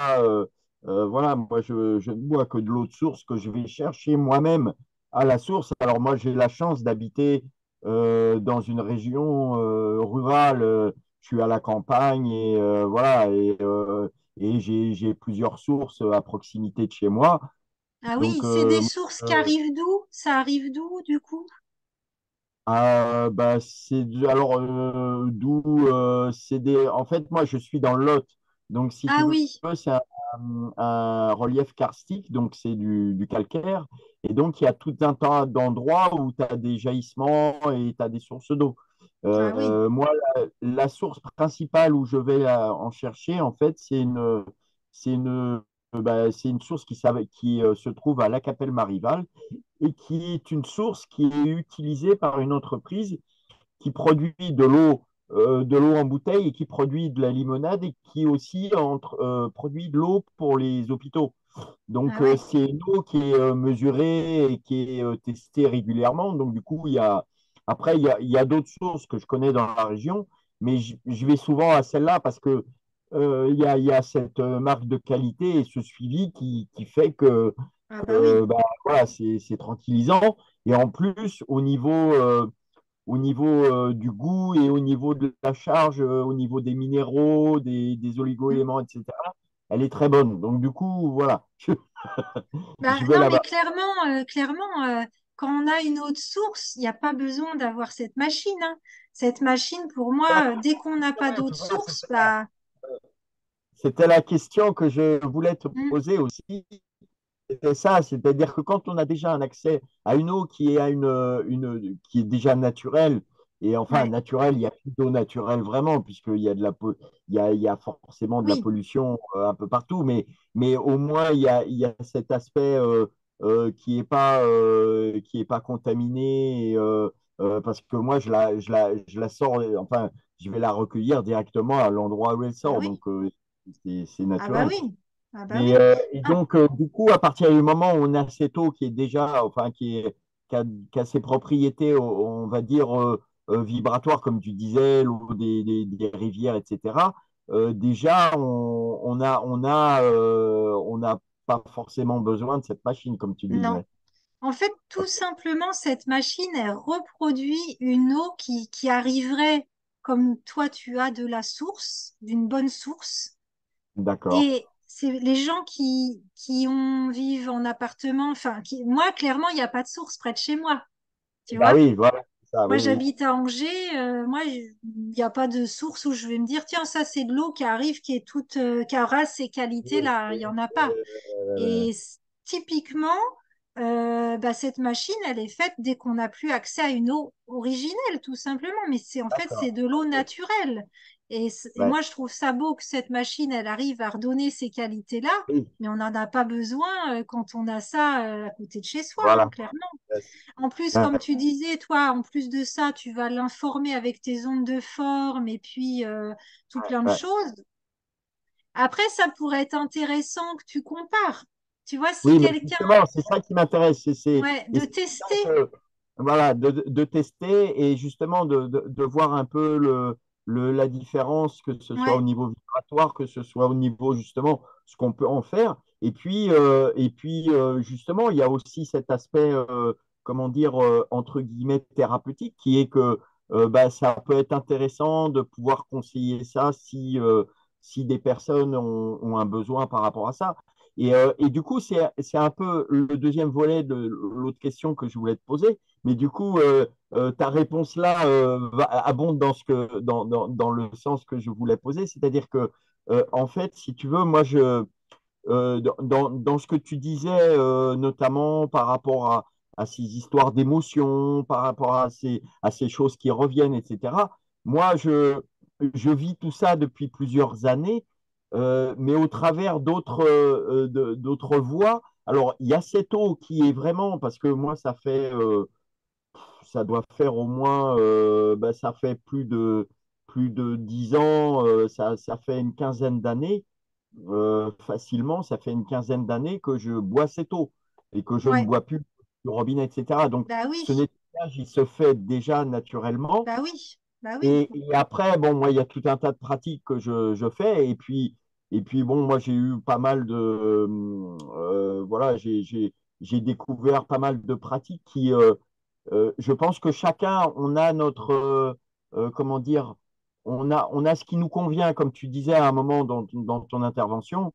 voilà, moi, je ne bois que de l'eau de source que je vais chercher moi-même à la source. Alors, moi, j'ai la chance d'habiter dans une région rurale. Je suis à la campagne et voilà. Et j'ai plusieurs sources à proximité de chez moi. ah oui, Donc, c'est des sources qui arrivent d'où? Ça arrive d'où, du coup? bah, alors d'où c'est des. En fait, moi, je suis dans le Lot. Donc, si tu Ah oui, veux, c'est un relief karstique, donc c'est du calcaire. Et donc, il y a tout un tas d'endroits où tu as des jaillissements et tu as des sources d'eau. ah oui, Moi, la source principale où je vais en chercher, en fait, c'est une source qui se trouve à La Capelle-Marival et qui est une source qui est utilisée par une entreprise qui produit de l'eau en bouteille et qui produit de la limonade et qui aussi produit de l'eau pour les hôpitaux. Donc, ah ouais, c'est une eau qui est mesurée et qui est testée régulièrement. Donc, du coup, après, il y a d'autres sources que je connais dans la région, mais je vais souvent à celle-là parce que il y a cette marque de qualité et ce suivi qui fait ah bah oui. bah, voilà, c'est tranquillisant. Et en plus, au niveau du goût et au niveau de la charge, au niveau des minéraux, des oligo-éléments, etc., elle est très bonne. Donc, du coup, voilà, je vais Non, mais là-bas. clairement, quand on a une eau de source, il n'y a pas besoin d'avoir cette machine, hein. Cette machine, pour moi, dès qu'on n'a pas d'eau de Tu vois, source, c'était la question que je voulais te hmm, poser aussi. C'était ça, c'est-à-dire que quand on a déjà un accès à une eau qui est, qui est déjà naturelle, et enfin ouais, naturelle, il y a plus d'eau naturelle vraiment, puisqu'il y a il y a forcément de la oui. pollution un peu partout, mais au moins il y a cet aspect qui est pas contaminé, parce que moi je la sors, enfin je vais la recueillir directement à l'endroit où elle Ah sort, donc oui, c'est ah bah naturel. oui, ah bah Mais, oui. et Ah, donc, du coup, à partir du moment où on a cette eau qui est déjà, enfin, qui a ses propriétés, on va dire, vibratoires, comme tu disais, l'eau des rivières, etc., déjà, on n'a pas forcément besoin de cette machine, comme tu non. disais. En fait, tout simplement, cette machine, elle reproduit une eau qui arriverait comme toi, tu as de la source, d'une bonne source. D'accord. Et c'est les gens vivent en appartement. Enfin, moi, clairement, il n'y a pas de source près de chez moi. Tu Bah vois? oui, voilà, c'est ça, Moi, oui, oui. j'habite à Angers. Moi, il n'y a pas de source où je vais me dire, tiens, ça, c'est de l'eau qui arrive, qui aura ces Oui, qualités-là. Il n'y en a pas. Et typiquement, cette machine, elle est faite dès qu'on n'a plus accès à une eau originelle, tout simplement. Mais en fait, c'est d'accord. de l'eau Ok. naturelle. Et Ouais. moi, je trouve ça beau que cette machine, elle arrive à redonner ces qualités-là, Oui, mais on n'en a pas besoin quand on a ça à côté de chez soi, hein, voilà. clairement. Yes. En plus, Ouais, comme tu disais, toi, en plus de ça, tu vas l'informer avec tes ondes de forme et puis tout plein de ouais. choses. Après, ça pourrait être intéressant que tu compares. Tu vois, si Oui, mais quelqu'un, justement, c'est ça qui m'intéresse. ouais, Et de c'est pour ça tester. que, voilà, de tester et justement de voir un peu la différence, que ce soit au Ouais, niveau vibratoire, que ce soit au niveau justement ce qu'on peut en faire. Et puis justement, il y a aussi cet aspect, comment dire, entre guillemets, thérapeutique, qui est que bah, ça peut être intéressant de pouvoir conseiller ça si des personnes ont un besoin par rapport à ça. Et du coup, c'est un peu le deuxième volet de l'autre question que je voulais te poser. Mais du coup, ta réponse là abonde dans, dans le sens que je voulais poser. C'est-à-dire que, en fait, si tu veux, moi, dans ce que tu disais, notamment par rapport à ces histoires d'émotions, par rapport à ces choses qui reviennent, etc., moi, je vis tout ça depuis plusieurs années, mais au travers d'autres voies. Alors, il y a cette eau qui est vraiment, parce que moi, ça doit faire au moins, bah, ça fait plus de 10 ans, ça fait une quinzaine d'années facilement, ça fait une quinzaine d'années que je bois cette eau et que je ne Ouais, bois plus du robinet, etc. Donc, bah ce oui, nettoyage, il se fait déjà naturellement. bah oui, bah oui. Et après, bon, moi, il y a tout un tas de pratiques que je fais. Et puis bon, moi, j'ai eu pas mal de. Voilà, j'ai découvert pas mal de pratiques qui. Je pense que chacun, on a notre. Comment dire? On a ce qui nous convient, comme tu disais à un moment dans ton intervention.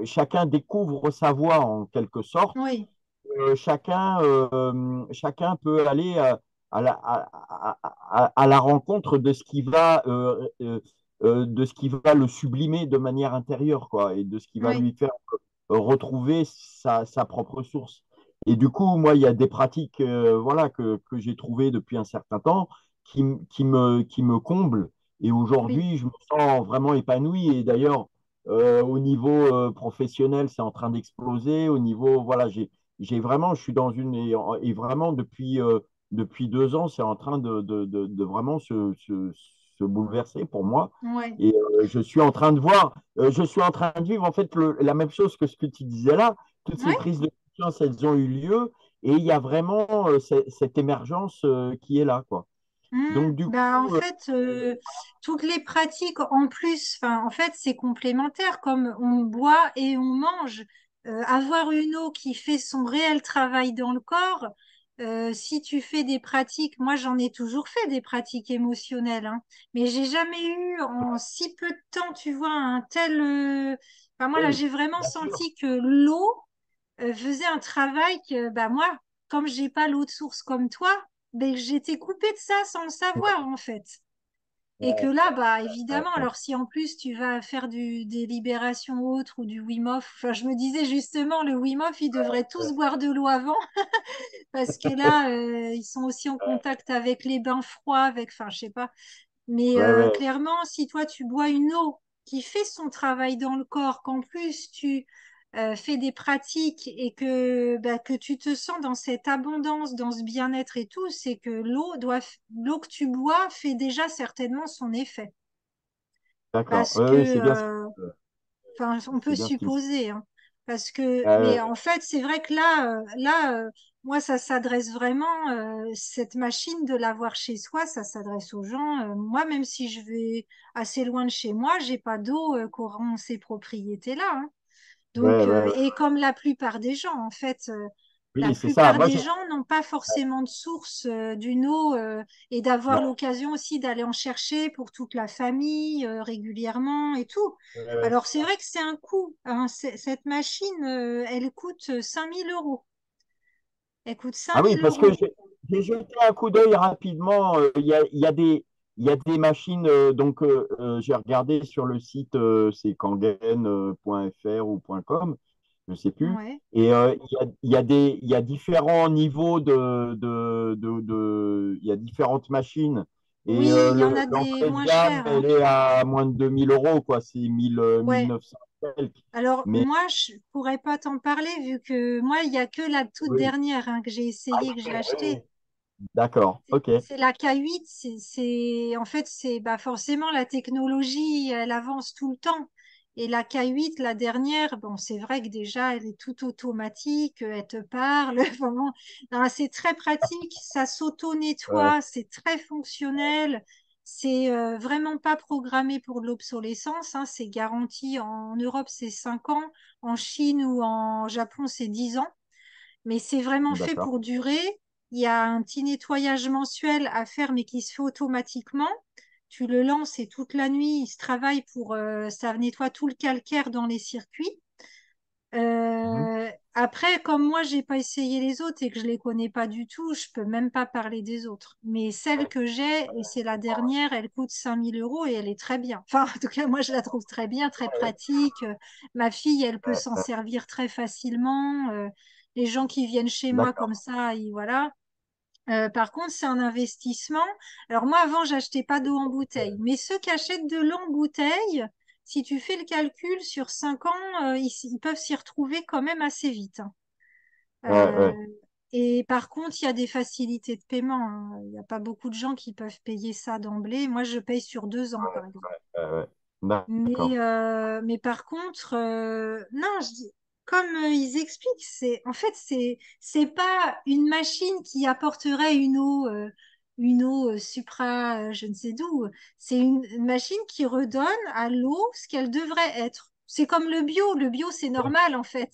Chacun découvre sa voie en quelque sorte. Oui, Chacun peut aller à la rencontre de ce qui va, de ce qui va le sublimer de manière intérieure, quoi, et de ce qui va oui, lui faire retrouver sa propre source. Et du coup, moi, il y a des pratiques voilà, que j'ai trouvées depuis un certain temps qui me comblent. Et oui, aujourd'hui, je me sens vraiment épanoui. Et d'ailleurs, au niveau professionnel, c'est en train d'exploser. Au niveau, voilà, j'ai vraiment, je suis dans une, et vraiment depuis 2 ans, c'est en train de vraiment se bouleverser pour moi. ouais, Et je suis en train de voir, je suis en train de vivre en fait la même chose que ce que tu disais là. Toutes ces ouais. prises de conscience, elles ont eu lieu et il y a vraiment cette émergence qui est là, quoi. Donc du Bah, en coup, fait, toutes les pratiques en plus, enfin, en fait, c'est complémentaire, comme on boit et on mange. Avoir une eau qui fait son réel travail dans le corps, si tu fais des pratiques, moi j'en ai toujours fait des pratiques émotionnelles, hein, mais j'ai jamais eu en si peu de temps, tu vois, un tel. Enfin, moi là, oui, j'ai vraiment bien sûr. senti que l'eau faisait un travail que, bah, moi, comme j'ai pas l'eau de source comme toi, ben, j'étais coupée de ça sans le savoir, en fait. Et que Ouais, là, bah, ouais, évidemment, ouais, alors si en plus tu vas faire des libérations autres ou du Wim Hof, enfin, je me disais justement, le Wim Hof, ils devraient tous boire de l'eau avant, parce que là, ils sont aussi en contact avec les bains froids, avec, enfin, je sais pas. Mais ouais, ouais, clairement, si toi, tu bois une eau qui fait son travail dans le corps, qu'en plus tu fais des pratiques et que, bah, que tu te sens dans cette abondance, dans ce bien-être et tout, c'est que l'eau que tu bois fait déjà certainement son effet. d'accord. Parce Oui, que, oui, c'est bien, enfin, on peut c'est bien ce qui me semble. supposer, hein. Parce que, mais Euh, en fait, c'est vrai que là, moi, ça s'adresse vraiment, cette machine de l'avoir chez soi, ça s'adresse aux gens. Moi, même si je vais assez loin de chez moi, j'ai pas d'eau qui auront ces propriétés-là, hein. ouais, Donc, ouais, ouais. et comme la plupart des gens, en fait, la Oui, c'est ça. plupart des gens n'ont pas forcément de source d'une eau et d'avoir Non, l'occasion aussi d'aller en chercher pour toute la famille régulièrement et tout. ouais, ouais. Alors, c'est vrai que c'est un coût, hein. Cette machine, elle coûte 5 000 euros. Elle coûte Ah cinq oui, mille parce que euros. j'ai jeté un coup d'œil rapidement. Il y a des machines. Donc, j'ai regardé sur le site, c'est kangen.fr ou .com, je ne sais plus. Ouais. Et il y a différents niveaux il y a différentes machines. Et Oui, il y en a des l'entrée de moins gamme, chères, hein. elle est à moins de 2 000 euros, quoi. C'est Ouais. 1900 quelques. Alors, Mais moi, je pourrais pas t'en parler vu que moi, il y a que la toute oui, dernière hein, que j'ai essayé, que j'ai oui, oui. achetée. D'accord, ok. C'est la K8, en fait, c'est bah forcément la technologie, elle avance tout le temps. Et la K8, la dernière, bon, c'est vrai que déjà, elle est toute automatique, elle te parle, vraiment. Non, c'est très pratique, ça Ouais. s'auto-nettoie, c'est très fonctionnel. C'est vraiment pas programmé pour de l'obsolescence, hein, c'est garanti. En Europe, c'est 5 ans. En Chine ou en Japon, c'est 10 ans. Mais c'est vraiment fait D'accord. pour durer. Il y a un petit nettoyage mensuel à faire, mais qui se fait automatiquement. Tu le lances et toute la nuit, il se travaille pour, ça nettoie tout le calcaire dans les circuits. Mhm. Après, comme moi, j'ai pas essayé les autres et que je les connais pas du tout, je peux même pas parler des autres. Mais celle Ouais, que j'ai, et c'est la dernière, elle coûte 5 000 € et elle est très bien. Enfin, en tout cas, moi, je la trouve très bien, très ouais, pratique. Ma fille, elle peut ouais, s'en ouais. servir très facilement. Les gens qui viennent chez moi comme D'accord. ça, voilà. Par contre, c'est un investissement. Alors moi, avant, j'achetais pas d'eau en bouteille, mais ceux qui achètent de l'eau en bouteille, si tu fais le calcul sur 5 ans, ils peuvent s'y retrouver quand même assez vite, hein. Ouais, Euh, ouais. et par contre, il y a des facilités de paiement, hein. Il n'y a pas beaucoup de gens qui peuvent payer ça d'emblée. Moi, je paye sur 2 ans, par exemple. Ouais, ouais. Mais, D'accord. par contre, non, comme ils expliquent, en fait, c'est pas une machine qui apporterait une eau supra, je ne sais d'où. C'est une machine qui redonne à l'eau ce qu'elle devrait être. C'est comme le bio. Le bio, c'est Oui, normal, en fait.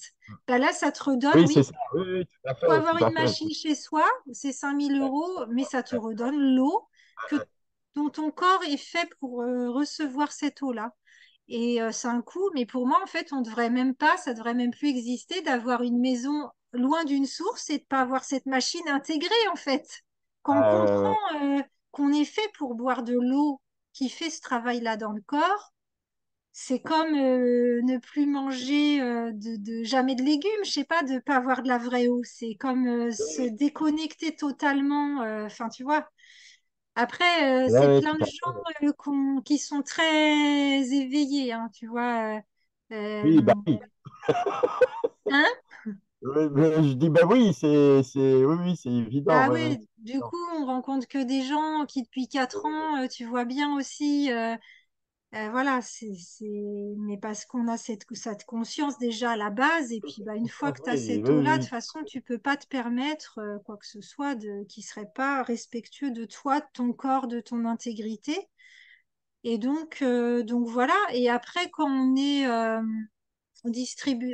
Ben là, ça te redonne, oui, oui. c'est ça. Oui, oui, Faut avoir tout à une fait. machine chez soi, c'est 5 000 €, mais ça te redonne l'eau que, dont ton corps est fait pour recevoir cette eau-là. Et c'est un coût, mais pour moi, en fait, on devrait même pas, ça devrait même plus exister d'avoir une maison loin d'une source et de pas avoir cette machine intégrée, en fait. Quand on Ouais, ouais, comprend qu'on est fait pour boire de l'eau qui fait ce travail-là dans le corps, c'est comme ne plus manger jamais de légumes, je sais pas, de pas avoir de la vraie eau. C'est comme se ouais. déconnecter totalement. Enfin, tu vois. Après, Ouais, c'est ouais, plein tout de à fait. gens qui sont très éveillés, hein, tu vois. Oui, bah oui. Hein? Je dis, bah oui, oui, oui, c'est évident. Ah Ouais, ouais, oui, c'est du évident. coup, on rencontre que des gens qui, depuis 4 ans, tu vois bien aussi. Voilà, mais parce qu'on a cette conscience déjà à la base, et puis bah, une fois que tu as Oui, cette oui, eau-là, de toute oui. façon, tu peux pas te permettre quoi que ce soit qui serait pas respectueux de toi, de ton corps, de ton intégrité. Et donc voilà. Et après, quand on est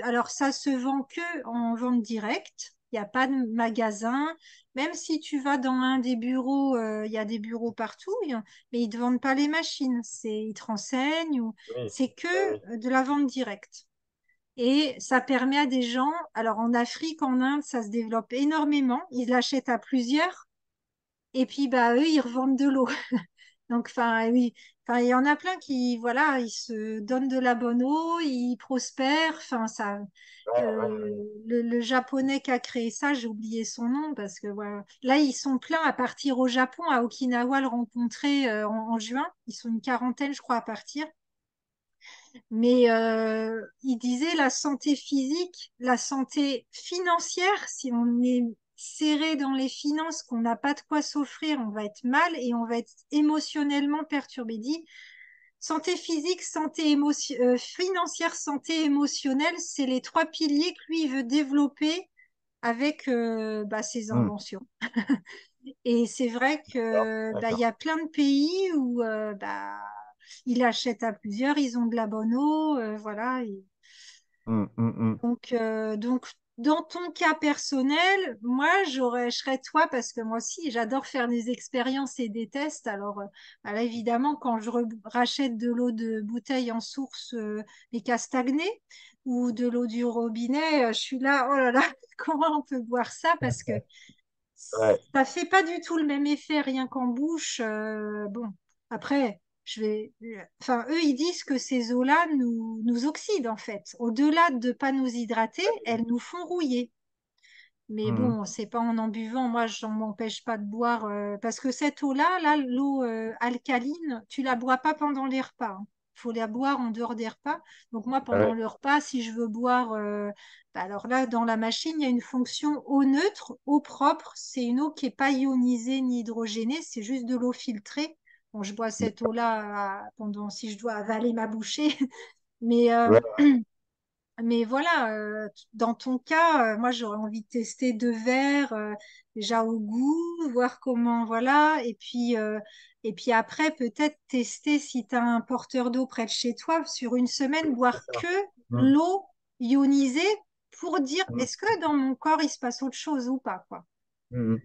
alors ça se vend que en vente directe. Il n'y a pas de magasin. Même si tu vas dans un des bureaux, il y a des bureaux partout, mais ils ne te vendent pas les machines. Ils te renseignent. Oui, C'est que oui, oui. de la vente directe. Et ça permet à des gens, alors en Afrique, en Inde, ça se développe énormément. Ils l'achètent à plusieurs. Et puis, bah, eux, ils revendent de l'eau. Donc, enfin, oui, enfin, il y en a plein qui, voilà, ils se donnent de la bonne eau, ils prospèrent. Enfin, ça, Ouais, ouais. le japonais qui a créé ça, j'ai oublié son nom parce que voilà. Là, ils sont pleins à partir au Japon, à Okinawa, le rencontrer en juin. Ils sont une quarantaine, je crois, à partir. Mais il disait la santé physique, la santé financière, si on est serré dans les finances, qu'on n'a pas de quoi s'offrir, on va être mal et on va être émotionnellement perturbé. Il dit santé physique, financière, santé émotionnelle, c'est les 3 piliers que lui il veut développer avec bah, ses Hmm. inventions. Et c'est vrai D'accord, que bah, il y d'accord. a plein de pays où bah, ils achètent à plusieurs, ils ont de la bonne eau, voilà. Hmm, hmm, hmm. Donc, dans ton cas personnel, moi, je serais toi parce que moi aussi, j'adore faire des expériences et des tests. Alors, là, évidemment, quand rachète de l'eau de bouteille en source, mais qui a stagné, ou de l'eau du robinet, je suis là, oh là là, comment on peut boire ça? Parce que Ouais. ça fait pas du tout le même effet rien qu'en bouche. Bon, après, enfin, eux, ils disent que ces eaux-là nous oxydent en fait. Au-delà de pas nous hydrater, elles nous font rouiller. Mais Hmm. bon, c'est pas en buvant. Moi, je m'empêche pas de boire parce que cette eau-là, là, l'eau alcaline, tu la bois pas pendant les repas, hein. Faut la boire en dehors des repas. Donc moi, pendant Ouais. le repas, si je veux boire, bah alors là, dans la machine, il y a une fonction eau neutre, eau propre. C'est une eau qui est pas ionisée ni hydrogénée, c'est juste de l'eau filtrée. Bon, je bois cette eau-là pendant si je dois avaler ma bouchée. Mais Ouais. Mais voilà, dans ton cas, moi j'aurais envie de tester deux verres déjà au goût, voir comment, voilà, et puis après peut-être tester si tu as un porteur d'eau près de chez toi sur une semaine, C'est boire ça. que Mm, l'eau ionisée pour dire mm, est-ce que dans mon corps il se passe autre chose ou pas, quoi. mm.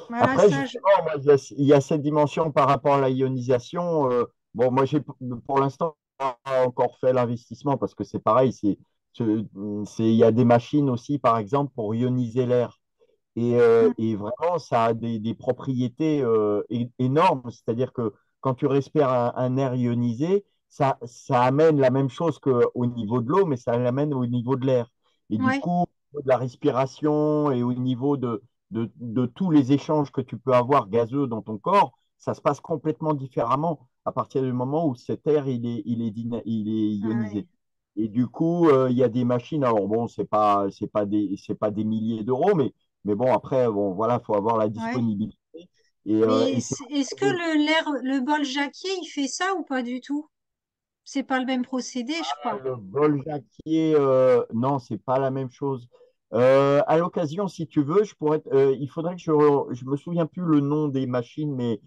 Voilà, Après, ça, justement, moi, il y a cette dimension par rapport à la ionisation. Bon, moi, j'ai pour l'instant pas encore fait l'investissement parce que c'est pareil, il y a des machines aussi, par exemple, pour ioniser l'air. Mm. Et vraiment, ça a des propriétés énormes. C'est-à-dire que quand tu respires un air ionisé, ça amène la même chose qu'au niveau de l'eau, mais ça l'amène au niveau de l'air. Et du Ouais, coup, au niveau de la respiration et au niveau de tous les échanges que tu peux avoir gazeux dans ton corps, ça se passe complètement différemment à partir du moment où cet air, il est ah ouais, ionisé. Et du coup, il y a des machines. Alors bon, c'est pas des milliers d'euros, mais bon, après, bon, voilà, faut avoir la ouais. disponibilité. Mais Et c'est est-ce que le bol Jacquier, il fait ça ou pas du tout? C'est pas le même procédé, je crois. le bol jacquier, non, c'est pas la même chose. À l'occasion, si tu veux, il faudrait que je me souviens plus le nom des machines, mais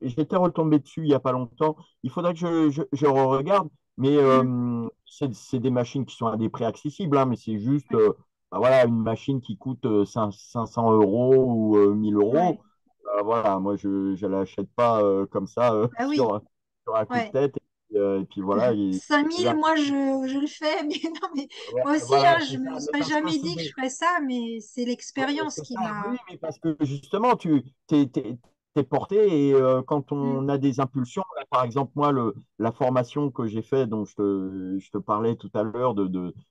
j'étais retombé dessus il y a pas longtemps. Il faudrait que je regarde, mais Mm. c'est des machines qui sont à des prix accessibles, hein, mais c'est juste, Ouais. bah voilà, une machine qui coûte 500 euros ou 1000 Ouais. euros. Voilà, moi, je l'achète pas comme ça Ah oui, sur un coup de ouais. tête. Et puis voilà. 5000, moi je le fais, mais non, mais Ouais, moi aussi, hein, voilà, je c'est ça. me Mais serais parce que jamais c'est dit que je des... ferais ça, mais c'est ouais, l'expérience c'est qui ça, oui, m'a. mais parce que justement, t'es porté et quand Mm. on a des impulsions, là, par exemple, moi, la formation que j'ai fait, dont je te parlais tout à l'heure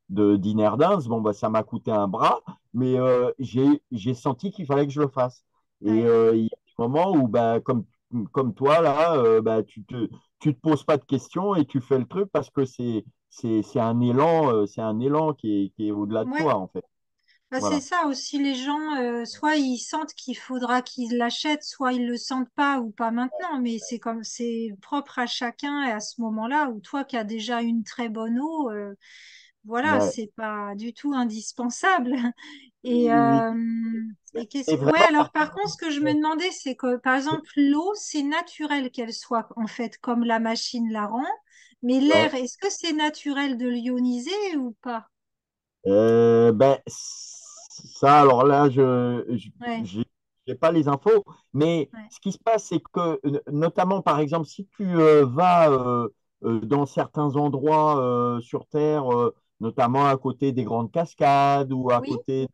d'Inner Dance, bon, bah, ça m'a coûté un bras, mais j'ai senti qu'il fallait que je le fasse. Et Ouais. il y a des moments où, bah, comme toi, là, bah, tu te poses pas de questions et tu fais le truc parce que c'est un élan qui est au-delà de Ouais. toi, en fait. Bah, c'est Voilà. ça aussi, les gens, soit ils sentent qu'il faudra qu'ils l'achètent, soit ils le sentent pas ou pas maintenant, mais c'est comme c'est propre à chacun et à ce moment-là, où toi qui as déjà une très bonne eau, voilà, Ouais. c'est pas du tout indispensable. Et, Oui, oui. euh, Et ouais, vraiment, alors par contre, ce que je me demandais, c'est que par exemple, l'eau, c'est naturel qu'elle soit en fait comme la machine la rend, mais l'air, ouais. est-ce que c'est naturel de l'ioniser ou pas? Ben, ça, alors là, Ouais, j'ai pas les infos, mais ouais. ce qui se passe, c'est que, notamment, par exemple, si tu vas dans certains endroits sur Terre, notamment à côté des grandes cascades ou à Oui, côté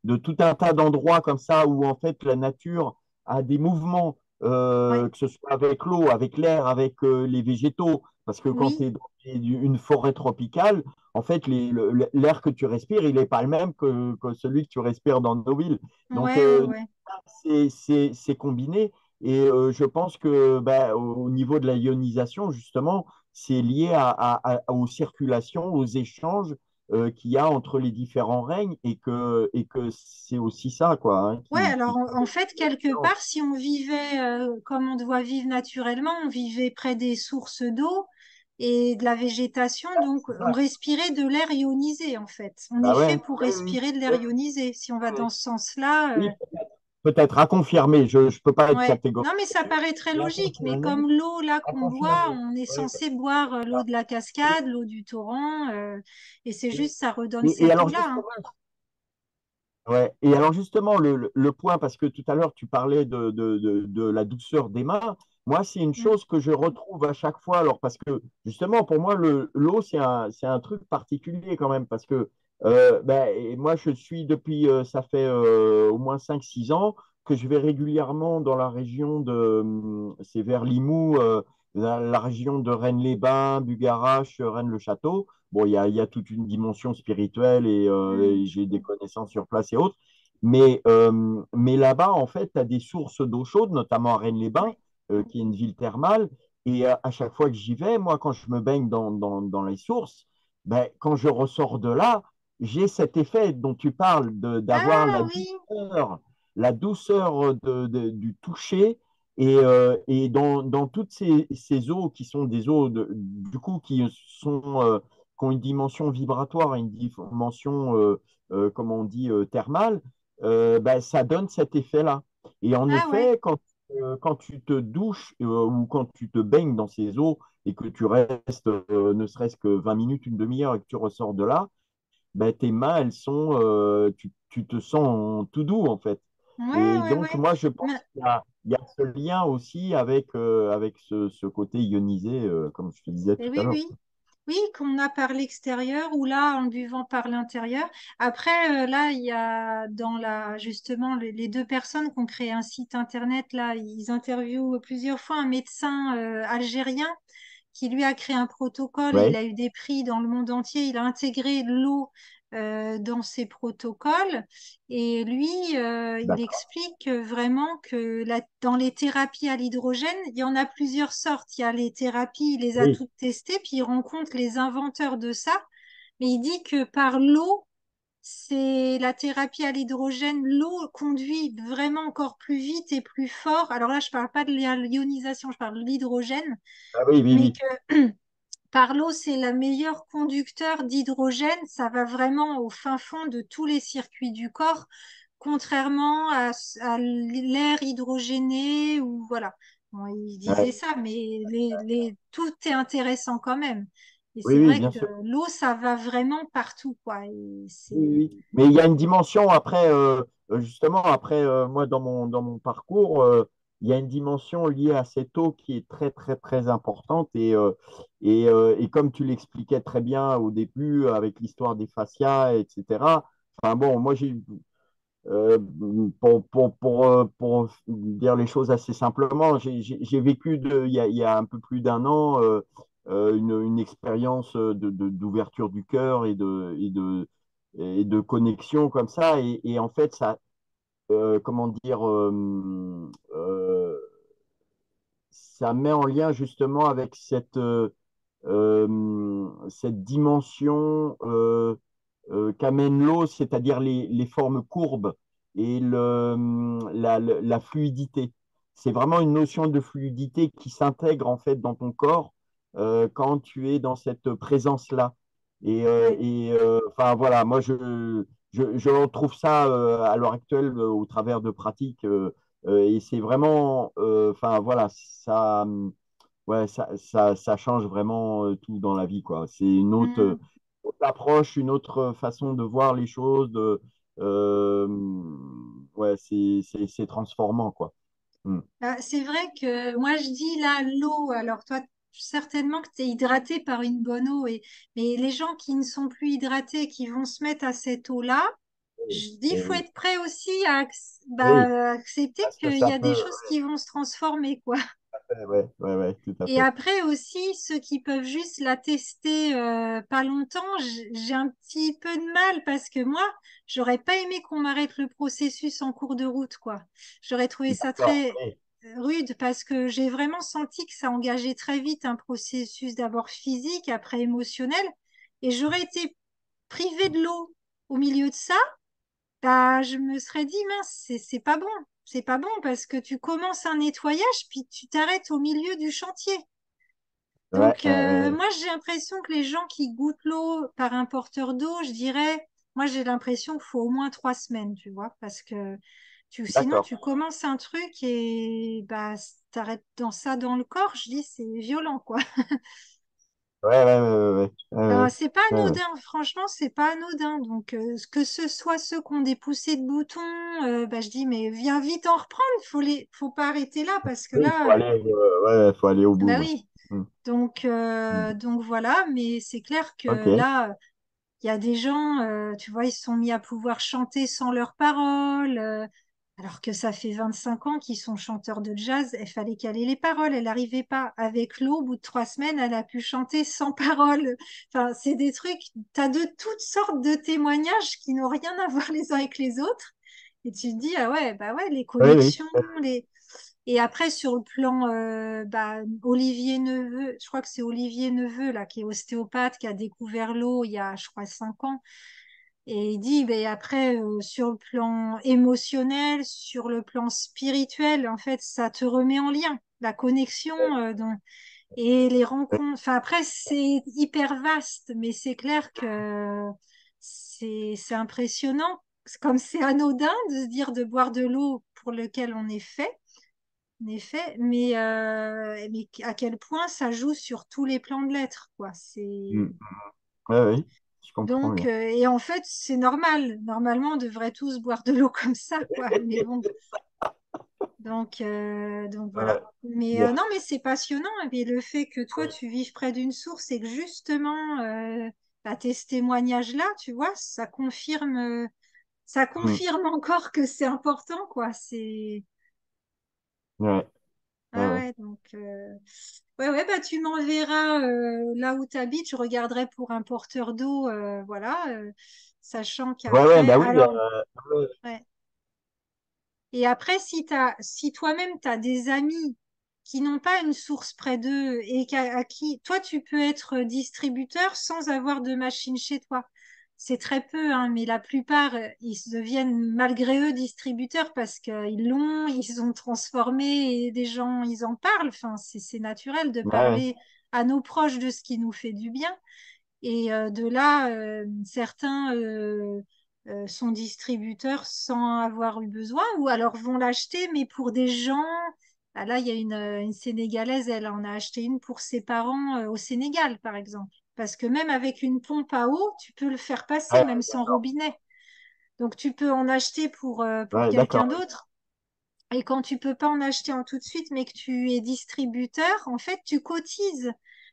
de tout un tas d'endroits comme ça où, en fait, la nature a des mouvements, ouais, que ce soit avec l'eau, avec l'air, avec les végétaux, parce que quand tu oui, es dans une forêt tropicale, en fait, l'air que tu respires, il n'est pas le même que celui que tu respires dans nos villes. Donc, ouais, ouais, ouais. c'est combiné. Et je pense que bah, au niveau de la ionisation, justement, c'est lié aux circulations, aux échanges qu'il y a entre les différents règnes et que c'est aussi ça, quoi, hein, Ouais, alors qui en fait, crée la quelque différence. part, si on vivait comme on doit vivre naturellement, on vivait près des sources d'eau et de la végétation, donc C'est on ça. respirait de l'air ionisé, en fait. On est Bah fait ouais, pour oui, oui, respirer de l'air oui, ionisé. Si on va oui. dans ce sens-là, Oui, peut-être à confirmer. Je ne peux pas être ouais. Non, catégorique mais ça là-dessus, paraît très mais à logique. Mais confirmer, comme l'eau là à qu'on boit, confirmer. on est Ouais, censé boire l'eau voilà. de la cascade, l'eau du torrent, et c'est Et, juste ça redonne et cette alors eau-là, justement, hein. ouais. Et alors justement, le point, parce que tout à l'heure, tu parlais de la douceur des mains. Moi, c'est une Mm. chose que je retrouve à chaque fois. Alors, parce que justement, pour moi, l'eau, c'est un truc particulier quand même. Parce que ben, et moi, je suis depuis, ça fait au moins 5 6 ans que je vais régulièrement dans la région c'est vers Limoux, la région de Rennes-les-Bains, Bugarache, Rennes-le-Château. Bon, il y a toute une dimension spirituelle Mm. et j'ai des connaissances sur place et autres. Mais là-bas, en fait, tu as des sources d'eau chaude, notamment à Rennes-les-Bains, Ouais. qui est une ville thermale. Et à chaque fois que j'y vais, moi, quand je me baigne dans les sources, ben, quand je ressors de là, j'ai cet effet dont tu parles, d'avoir Ah oui, la douceur du toucher. Et dans toutes ces eaux qui sont des eaux, du coup, qui sont qui ont une dimension vibratoire et une dimension, comme on dit, thermale, ben, ça donne cet effet-là. Et en Ah ouais. effet, quand tu te douches ou quand tu te baignes dans ces eaux et que tu restes ne serait-ce que 20 minutes, une demi-heure et que tu ressors de là, ben, tes mains, elles sont, tu te sens tout doux en fait. Ouais, Et ouais, donc, ouais. moi, je Mais- pense qu'il y a ce lien aussi avec ce côté ionisé, comme je te disais eh tout à oui, l'heure. oui. Oui, qu'on a par l'extérieur ou là en buvant par l'intérieur. Après, là, il y a justement les deux personnes qui ont créé un site internet, là, ils interviewent plusieurs fois un médecin algérien qui lui a créé un protocole et il Oui, a eu des prix dans le monde entier. Il a intégré l'eau dans ses protocoles et lui, il d'accord. explique vraiment que dans les thérapies à l'hydrogène, il y en a plusieurs sortes. Il y a les thérapies, il les a Oui, toutes testées, puis il rencontre les inventeurs de ça. Mais il dit que par l'eau, c'est la thérapie à l'hydrogène. L'eau conduit vraiment encore plus vite et plus fort. Alors là, je parle pas de l'ionisation, je parle de l'hydrogène, ah, oui, oui, mais oui. que par l'eau, c'est le meilleur conducteur d'hydrogène. Ça va vraiment au fin fond de tous les circuits du corps, contrairement à l'air hydrogéné ou voilà. Bon, il disait Ouais. ça, mais tout est intéressant quand même. Et Oui, c'est oui, vrai bien que sûr. l'eau, ça va vraiment partout, quoi. Et Oui, oui. Mais il y a une dimension après, justement, après, moi, dans mon parcours, il y a une dimension liée à cette eau qui est très, très, très importante. Et comme tu l'expliquais très bien au début avec l'histoire des fascias, etc. Enfin bon, moi, euh, pour dire les choses assez simplement, j'ai vécu il y a un peu plus d'un an une expérience d'ouverture du cœur et de connexion comme ça. Et en fait, ça, comment dire, ça met en lien justement avec cette dimension qu'amène l'eau, c'est-à-dire les formes courbes et la fluidité. C'est vraiment une notion de fluidité qui s'intègre en fait dans ton corps quand tu es dans cette présence-là. ouais. Enfin voilà, moi je retrouve ça à l'heure actuelle au travers de pratiques et c'est vraiment, enfin voilà, ça, ouais, ça change vraiment tout dans la vie, quoi. C'est Mm. autre approche, une autre façon de voir les choses. Euh, ouais, c'est transformant, quoi. Mm. C'est vrai que moi je dis là l'eau, alors toi certainement que tu es hydraté par une bonne eau, mais les gens qui ne sont plus hydratés, qui vont se mettre à cette eau-là, je dis il faut Et être prêt aussi oui, à accepter parce que qu'il y ça a des peut. choses qui vont se transformer, quoi. Ouais, ouais, ouais, ouais, tout à Et fait. après aussi, ceux qui peuvent juste la tester pas longtemps, j'ai un petit peu de mal parce que moi, j'aurais pas aimé qu'on m'arrête le processus en cours de route, quoi. J'aurais trouvé ça D'accord. très Oui, rude parce que j'ai vraiment senti que ça engageait très vite un processus d'abord physique, après émotionnel, et j'aurais été privée de l'eau au milieu de ça, bah, je me serais dit, mince, c'est pas bon. C'est pas bon parce que tu commences un nettoyage, puis tu t'arrêtes au milieu du chantier. ouais, Donc, ouais, moi, j'ai l'impression que les gens qui goûtent l'eau par un porteur d'eau, je dirais, moi, j'ai l'impression qu'il faut au moins 3 semaines, tu vois, parce que sinon, d'accord. tu commences un truc et bah, t'arrêtes dans ça dans le corps, je dis, c'est violent, quoi. Ouais, ouais, ouais, ouais, ouais, Alors, ouais, c'est pas ouais, ouais. anodin, franchement, c'est pas anodin. Donc, que ce soit ceux qui ont des poussées de boutons, bah, je dis, mais viens vite en reprendre, faut pas arrêter là, parce que Oui, il faut là, aller, ouais, faut aller au bout. bah Ouais. oui. Mm. Mm. Donc voilà, mais c'est clair Ok. que là, il y a des gens, tu vois, ils se sont mis à pouvoir chanter sans leurs paroles, alors que ça fait 25 ans qu'ils sont chanteurs de jazz. Il fallait caler les paroles. Elle n'arrivait pas. Avec l'eau, au bout de 3 semaines, elle a pu chanter sans paroles. Enfin, c'est des trucs, tu as de toutes sortes de témoignages qui n'ont rien à voir les uns avec les autres. Et tu te dis, ah ouais, bah ouais, les Oui, oui. connexions, les... Et après, sur le plan, Olivier Neveu, je crois que c'est Olivier Neveu, là, qui est ostéopathe, qui a découvert l'eau il y a, je crois, 5 ans. Et il dit, ben après, sur le plan émotionnel, sur le plan spirituel, en fait, ça te remet en lien. La connexion, Et les rencontres, enfin après, c'est hyper vaste, mais c'est clair que c'est impressionnant. Comme c'est anodin de se dire de boire de l'eau pour lequel on est fait, mais à quel point ça joue sur tous les plans de l'être, quoi. C'est Mm. Ouais, oui, je comprends donc, bien. et en fait, c'est normal. Normalement, on devrait tous boire de l'eau comme ça, quoi. Mais bon, donc voilà. Ouais. Mais Yes. non, mais c'est passionnant. Et puis le fait que toi, tu vives près d'une source et que justement, bah, tes ce témoignage-là, tu vois, ça Mm. confirme encore que c'est important, quoi. Ouais, ouais, Ah ouais. ouais, donc, ouais, ouais, bah, tu m'enverras là où tu habites. Je regarderai pour un porteur d'eau, voilà, sachant Ouais, ouais, qu'après, bah oui. alors, Ouais. ouais. Et après, si toi-même, tu as des amis qui n'ont pas une source près d'eux et à qui, toi, tu peux être distributeur sans avoir de machine chez toi. C'est très peu, hein, mais la plupart, ils se deviennent malgré eux distributeurs parce ils ont transformé et des gens, ils en parlent. Enfin, c'est naturel de Ouais, ouais. parler à nos proches de ce qui nous fait du bien. Et de là, certains sont distributeurs sans avoir eu besoin, ou alors vont l'acheter, mais pour des gens. Ah, là, il y a une Sénégalaise, elle en a acheté une pour ses parents au Sénégal, par exemple. Parce que même avec une pompe à eau, tu peux le faire passer, Ouais, même sans robinet. Donc, tu peux en acheter pour ouais, quelqu'un d'accord. d'autre. Et quand tu peux pas en acheter en tout de suite, mais que tu es distributeur, en fait, tu cotises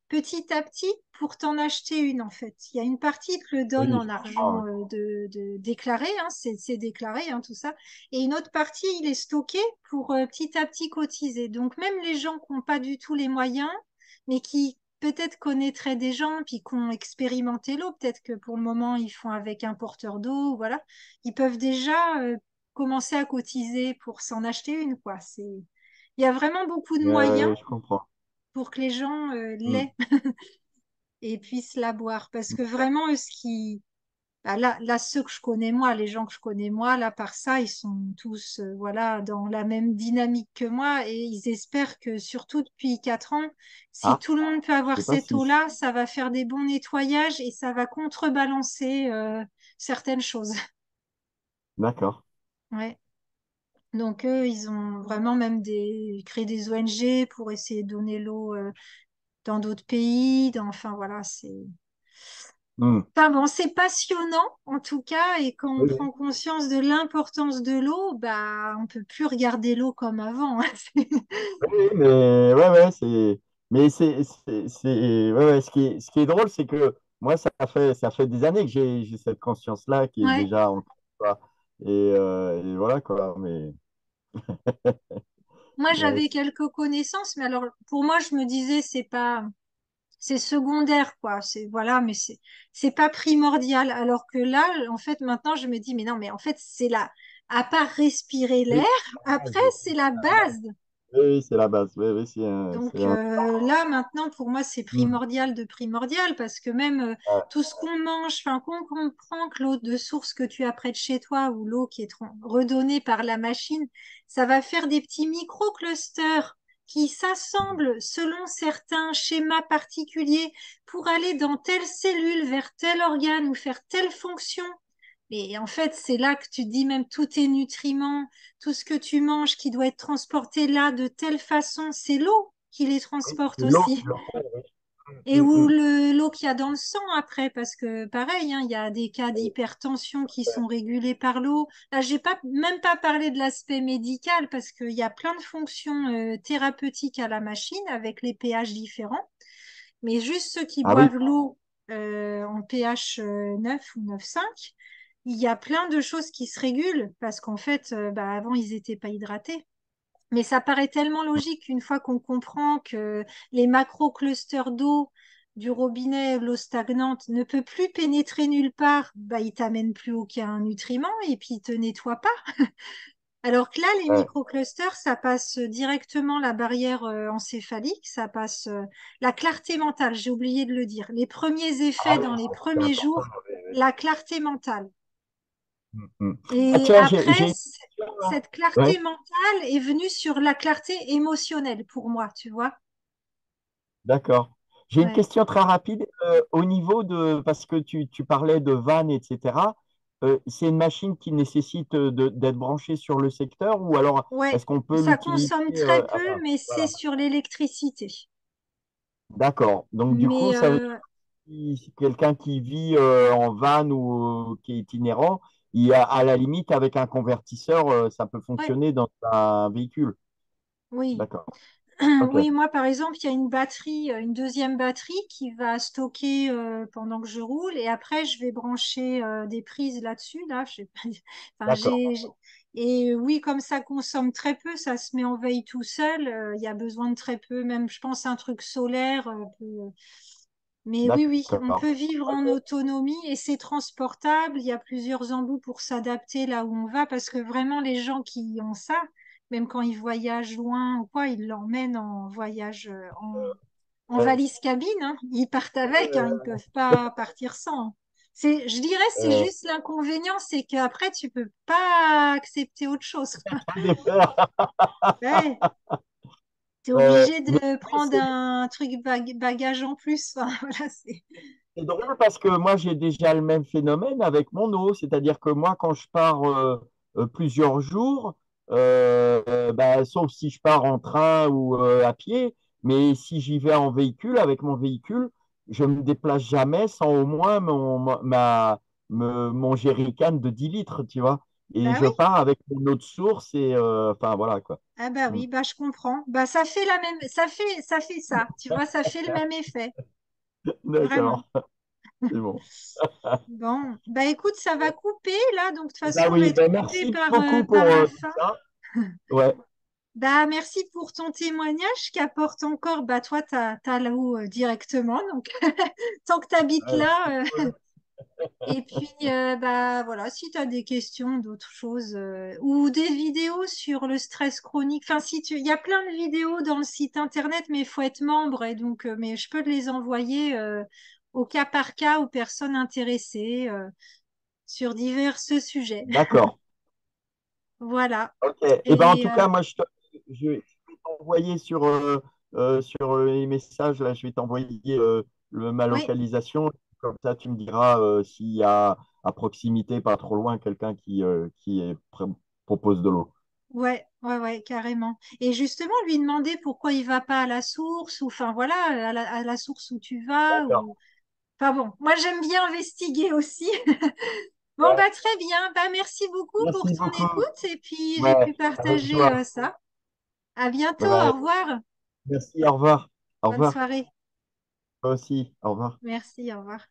petit à petit pour t'en acheter une, en fait. Il y a une partie qui te le donne Oui, en je comprends. argent de déclaré, hein, c'est déclaré, hein, tout ça. Et une autre partie, il est stocké pour petit à petit cotiser. Donc même les gens qui n'ont pas du tout les moyens, mais qui peut-être connaîtraient des gens, puis qui ont expérimenté l'eau, peut-être que pour le moment, ils font avec un porteur d'eau, voilà, ils peuvent déjà commencer à cotiser pour s'en acheter une, quoi. Il y a vraiment beaucoup de moyens Je comprends. pour que les gens Mm. l'aient et puissent la boire. Parce que vraiment, bah là, ceux que je connais moi, les gens que je connais moi, là, par ça, ils sont tous, voilà, dans la même dynamique que moi et ils espèrent que, surtout depuis 4 ans, si Ah, tout le monde peut je avoir sais pas cette si. eau-là, ça va faire des bons nettoyages et ça va contrebalancer certaines choses. D'accord. Ouais. Donc eux, ils ont vraiment même créé des ONG pour essayer de donner l'eau dans d'autres pays. Enfin voilà, Mm. enfin bon, c'est passionnant en tout cas. Et quand on Oui, oui. prend conscience de l'importance de l'eau, bah on peut plus regarder l'eau comme avant, hein. Oui, oui, mais ouais, ouais, c'est. Mais ouais, ouais, ce qui est drôle, c'est que moi, ça fait des années que j'ai cette conscience-là qui est Ouais. déjà en toi. Et voilà, quoi. Mais Moi, j'avais yes. quelques connaissances, mais alors pour moi, je me disais c'est secondaire quoi. C'est voilà, mais c'est pas primordial. Alors que là, en fait, maintenant, je me dis mais non, mais en fait, c'est là. À part respirer l'air, Oui, après, c'est la base. oui, oui, c'est la base. Oui, oui, Donc là, maintenant, pour moi, c'est Mm. primordial de primordial parce que même Ouais, tout ce qu'on mange, enfin, qu'on comprend que l'eau de source que tu as près de chez toi ou l'eau qui est redonnée par la machine, ça va faire des petits micro-clusters qui s'assemblent selon certains schémas particuliers pour aller dans telle cellule, vers tel organe ou faire telle fonction. Et en fait, c'est là que tu dis même tous tes nutriments, tout ce que tu manges qui doit être transporté là de telle façon, c'est l'eau qui les oui, transporte c'est l'eau aussi. qui le fait, oui. Et Mm, ou mm. l'eau qu'il y a dans le sang après, parce que pareil, hein, il y a des cas d'hypertension qui sont régulés par l'eau. Là, j'ai pas même pas parlé de l'aspect médical parce qu'il y a plein de fonctions thérapeutiques à la machine avec les pH différents. Mais juste ceux qui Ah oui, boivent l'eau en pH 9 ou 9,5, il y a plein de choses qui se régulent parce qu'en fait, bah, avant, ils n'étaient pas hydratés. Mais ça paraît tellement logique une fois qu'on comprend que les macro-clusters d'eau du robinet, l'eau stagnante, ne peut plus pénétrer nulle part, bah, il t'amène plus aucun nutriment et puis il te nettoie pas. Alors que là, les ouais. microclusters, ça passe directement la barrière encéphalique, ça passe la clarté mentale, j'ai oublié de le dire. Les premiers Ah effets oui, dans les c'est premiers important. jours, Oui, oui. la clarté mentale. Mm, mm. Ah Et tiens, après, une question, là. cette clarté Ouais. mentale est venue sur la clarté émotionnelle pour moi, tu vois. D'accord. J'ai une Ouais. question très rapide. Au niveau de, parce que tu parlais de vannes, etc., c'est une machine qui nécessite d'être branchée sur le secteur ou alors Ouais, est-ce qu'on peut ça l'utiliser consomme très peu, enfin, mais c'est voilà. sur l'électricité. D'accord. Donc du coup, Mais ça veut dire que si quelqu'un qui vit en van ou qui est itinérant, à la limite, avec un convertisseur, ça peut ouais, fonctionner dans un véhicule. oui. D'accord. Ok. Oui, moi, par exemple, il y a une batterie, une deuxième batterie qui va stocker pendant que je roule et après, je vais brancher des prises là-dessus. Là, je sais pas. Enfin, D'accord. Et oui, comme ça consomme très peu, ça se met en veille tout seul. Il y a besoin de très peu, même, je pense, un truc solaire. Mais oui, oui, on D'accord. peut vivre en Ok. autonomie et c'est transportable. Il y a plusieurs embouts pour s'adapter là où on va parce que vraiment, les gens qui ont ça, même quand ils voyagent loin ou quoi, ils l'emmènent en voyage en Euh, valise cabine, hein. Ils partent avec, hein. Ils peuvent pas partir sans, hein. Je dirais, c'est euh, juste l'inconvénient, c'est qu'après, tu peux pas accepter autre chose. des peurs. Ouais, t'es obligé Mais de prendre un truc bagage en plus. Enfin, voilà, c'est drôle parce que moi, j'ai déjà le même phénomène avec mon eau. C'est-à-dire que moi, quand je pars plusieurs jours, bah, sauf si je pars en train ou à pied, mais si j'y vais en véhicule, avec mon véhicule, je ne me déplace jamais sans au moins mon jerrycan de 10 litres, tu vois. Et bah je oui. pars avec mon eau de source et enfin voilà quoi. Ah bah Mm. oui, bah je comprends. Bah ça fait ça. Tu vois, ça fait le même effet, vraiment. D'accord, c'est bon. Bon, bah écoute, ça va couper là, donc de toute façon Bah on va oui, être bah coupé merci beaucoup par pour la tout fin. ça. Ouais. Bah merci pour ton témoignage qui apporte encore, bah toi t'as là-haut directement, donc tant que t'habites Ouais, là. Et puis bah voilà, si t'as des questions, d'autres choses ou des vidéos sur le stress chronique, enfin si tu, il y a plein de vidéos dans le site internet, mais il faut être membre et donc mais je peux te les envoyer au cas par cas aux personnes intéressées sur divers sujets. d'accord. Voilà. Ok. Et ben en Et tout cas, moi, je vais t'envoyer sur les messages, là, je vais t'envoyer ma oui, localisation. Comme ça, tu me diras s'il y a à proximité, pas trop loin, quelqu'un propose de l'eau. ouais, ouais, ouais, carrément. Et justement, lui demander pourquoi il va pas à la source, ou enfin voilà, à la source où tu vas, D'accord. ou enfin bon, moi j'aime bien investiguer aussi. Bon, Ouais. bah très bien. Bah merci beaucoup pour Merci ton beaucoup. écoute et puis j'ai Ouais, pu avec partager joie. ça. À bientôt, au Ouais. revoir. Merci, au revoir. Au Bonne revoir. soirée. Toi aussi, au revoir. Merci, au revoir.